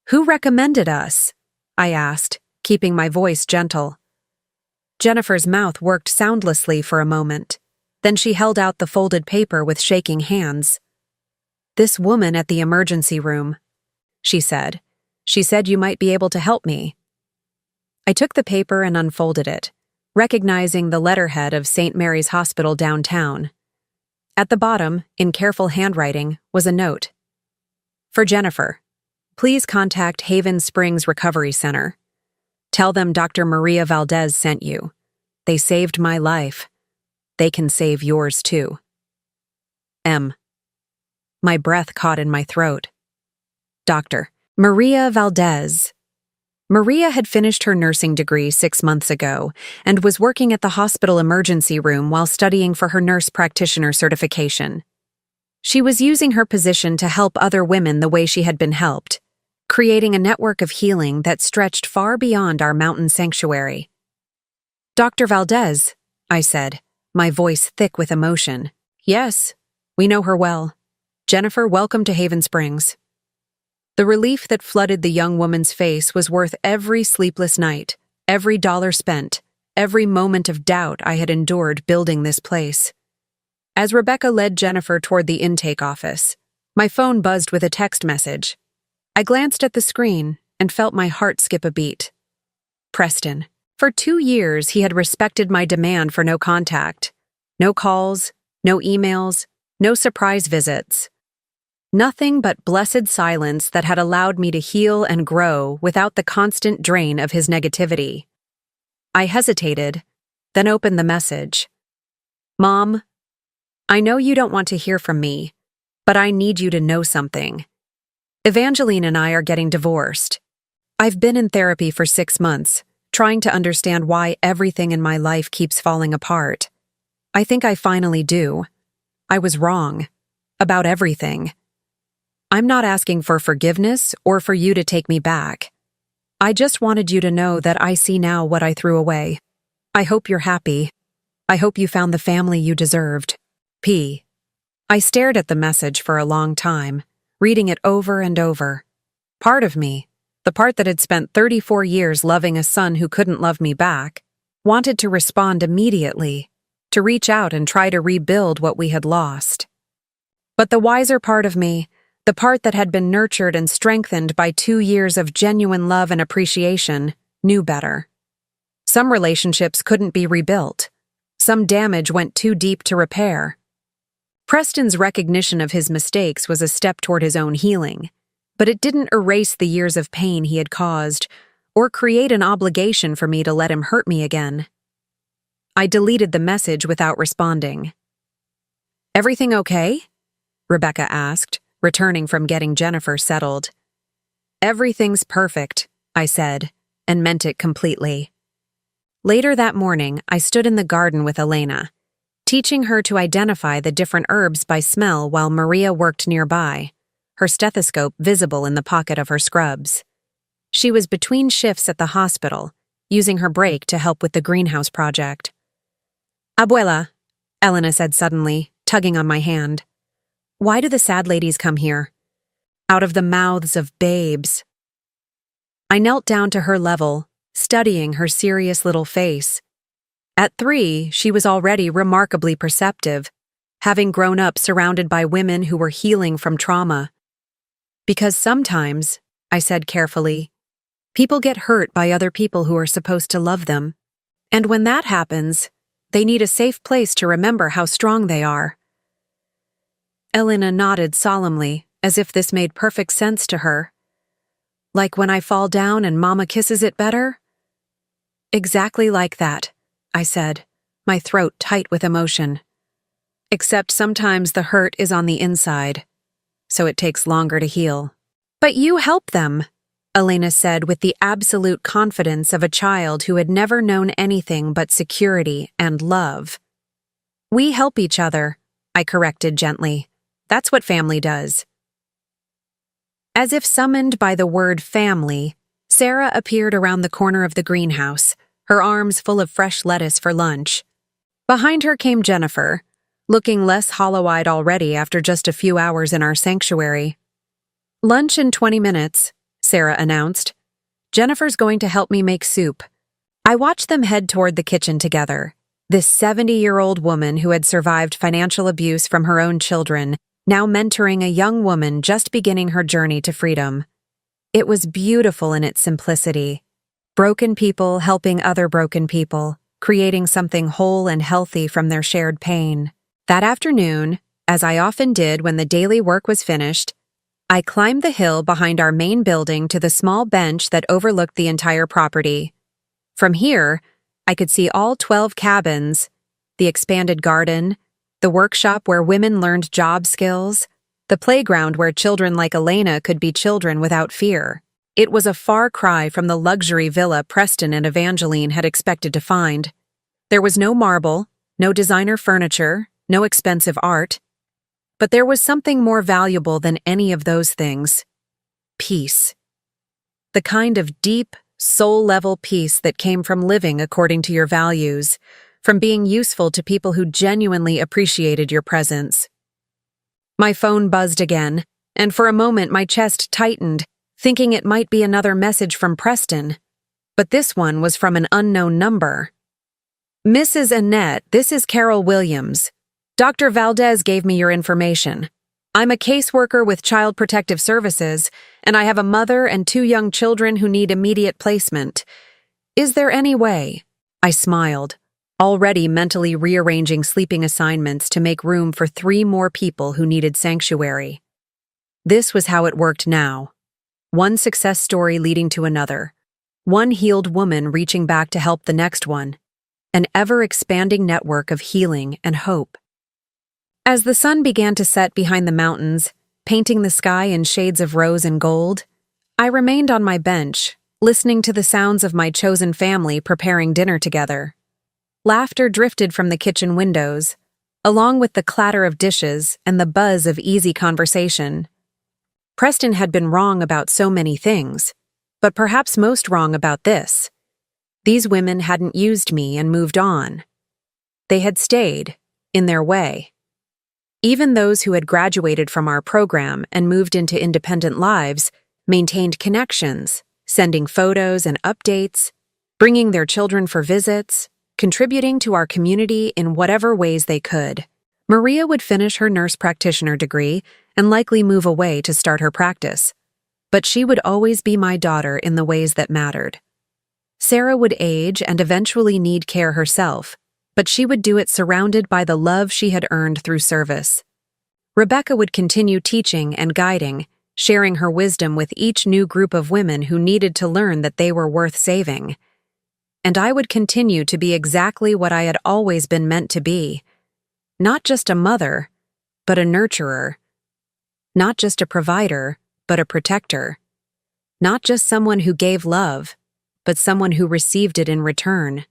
"Who recommended us?" I asked, keeping my voice gentle. Jennifer's mouth worked soundlessly for a moment. Then she held out the folded paper with shaking hands. "This woman at the emergency room," she said. "She said you might be able to help me." I took the paper and unfolded it, recognizing the letterhead of St. Mary's Hospital downtown. At the bottom, in careful handwriting, was a note. "For Jennifer, please contact Haven Springs Recovery Center. Tell them Dr. Maria Valdez sent you. They saved my life. They can save yours too. M." My breath caught in my throat. Dr. Maria Valdez. Maria had finished her nursing degree 6 months ago and was working at the hospital emergency room while studying for her nurse practitioner certification. She was using her position to help other women the way she had been helped, creating a network of healing that stretched far beyond our mountain sanctuary. "Dr. Valdez," I said, my voice thick with emotion. "Yes, we know her well. Jennifer, welcome to Haven Springs." The relief that flooded the young woman's face was worth every sleepless night, every dollar spent, every moment of doubt I had endured building this place. As Rebecca led Jennifer toward the intake office, my phone buzzed with a text message. I glanced at the screen and felt my heart skip a beat. Preston. For 2 years, he had respected my demand for no contact. No calls, no emails, no surprise visits. Nothing but blessed silence that had allowed me to heal and grow without the constant drain of his negativity. I hesitated, then opened the message. "Mom, I know you don't want to hear from me, but I need you to know something. Evangeline and I are getting divorced. I've been in therapy for 6 months, trying to understand why everything in my life keeps falling apart. I think I finally do. I was wrong. About everything. I'm not asking for forgiveness or for you to take me back. I just wanted you to know that I see now what I threw away. I hope you're happy. I hope you found the family you deserved. P." I stared at the message for a long time, reading it over and over. Part of me, the part that had spent 34 years loving a son who couldn't love me back, wanted to respond immediately, to reach out and try to rebuild what we had lost. But the wiser part of me, the part that had been nurtured and strengthened by 2 years of genuine love and appreciation, knew better. Some relationships couldn't be rebuilt. Some damage went too deep to repair. Preston's recognition of his mistakes was a step toward his own healing, but it didn't erase the years of pain he had caused or create an obligation for me to let him hurt me again. I deleted the message without responding. "Everything okay?" Rebecca asked, returning from getting Jennifer settled. "Everything's perfect," I said, and meant it completely. Later that morning, I stood in the garden with Elena, teaching her to identify the different herbs by smell while Maria worked nearby, her stethoscope visible in the pocket of her scrubs. She was between shifts at the hospital, using her break to help with the greenhouse project. "Abuela," Elena said suddenly, tugging on my hand. "Why do the sad ladies come here?" "Out of the mouths of babes." I knelt down to her level, studying her serious little face. At 3, she was already remarkably perceptive, having grown up surrounded by women who were healing from trauma. "Because sometimes," I said carefully, "people get hurt by other people who are supposed to love them. And when that happens, they need a safe place to remember how strong they are." Elena nodded solemnly, as if this made perfect sense to her. "Like when I fall down and Mama kisses it better?" "Exactly like that," I said, my throat tight with emotion. "Except sometimes the hurt is on the inside, so it takes longer to heal." "But you help them," Elena said with the absolute confidence of a child who had never known anything but security and love. "We help each other," I corrected gently. "That's what family does." As if summoned by the word family, Sarah appeared around the corner of the greenhouse, her arms full of fresh lettuce for lunch. Behind her came Jennifer, looking less hollow-eyed already after just a few hours in our sanctuary. "Lunch in 20 minutes, Sarah announced. "Jennifer's going to help me make soup." I watched them head toward the kitchen together. This 70-year-old woman who had survived financial abuse from her own children, now mentoring a young woman just beginning her journey to freedom. It was beautiful in its simplicity. Broken people helping other broken people, creating something whole and healthy from their shared pain. That afternoon, as I often did when the daily work was finished, I climbed the hill behind our main building to the small bench that overlooked the entire property. From here, I could see all 12 cabins, the expanded garden, the workshop where women learned job skills, the playground where children like Elena could be children without fear. It was a far cry from the luxury villa Preston and Evangeline had expected to find. There was no marble, no designer furniture, no expensive art. But there was something more valuable than any of those things: peace. The kind of deep, soul-level peace that came from living according to your values, from being useful to people who genuinely appreciated your presence. My phone buzzed again, and for a moment my chest tightened, thinking it might be another message from Preston. But this one was from an unknown number. "Mrs. Annette, this is Carol Williams. Dr. Valdez gave me your information. I'm a caseworker with Child Protective Services, and I have a mother and 2 young children who need immediate placement. Is there any way?" I smiled, already mentally rearranging sleeping assignments to make room for 3 more people who needed sanctuary. This was how it worked now. One success story leading to another. One healed woman reaching back to help the next one. An ever-expanding network of healing and hope. As the sun began to set behind the mountains, painting the sky in shades of rose and gold, I remained on my bench, listening to the sounds of my chosen family preparing dinner together. Laughter drifted from the kitchen windows, along with the clatter of dishes and the buzz of easy conversation. Preston had been wrong about so many things, but perhaps most wrong about this. These women hadn't used me and moved on. They had stayed, in their way. Even those who had graduated from our program and moved into independent lives maintained connections, sending photos and updates, bringing their children for visits, contributing to our community in whatever ways they could. Maria would finish her nurse practitioner degree and likely move away to start her practice. But she would always be my daughter in the ways that mattered. Sarah would age and eventually need care herself, but she would do it surrounded by the love she had earned through service. Rebecca would continue teaching and guiding, sharing her wisdom with each new group of women who needed to learn that they were worth saving. And I would continue to be exactly what I had always been meant to be. Not just a mother, but a nurturer. Not just a provider, but a protector. Not just someone who gave love, but someone who received it in return.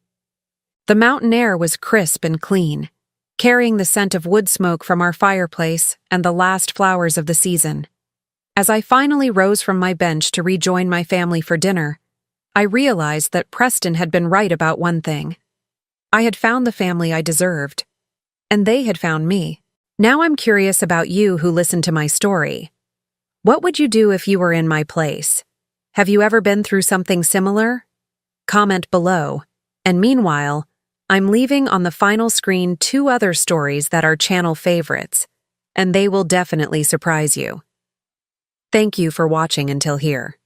The mountain air was crisp and clean, carrying the scent of wood smoke from our fireplace and the last flowers of the season. As I finally rose from my bench to rejoin my family for dinner, I realized that Preston had been right about one thing. I had found the family I deserved, and they had found me. Now I'm curious about you who listened to my story. What would you do if you were in my place? Have you ever been through something similar? Comment below. And meanwhile, I'm leaving on the final screen 2 other stories that are channel favorites, and they will definitely surprise you. Thank you for watching until here.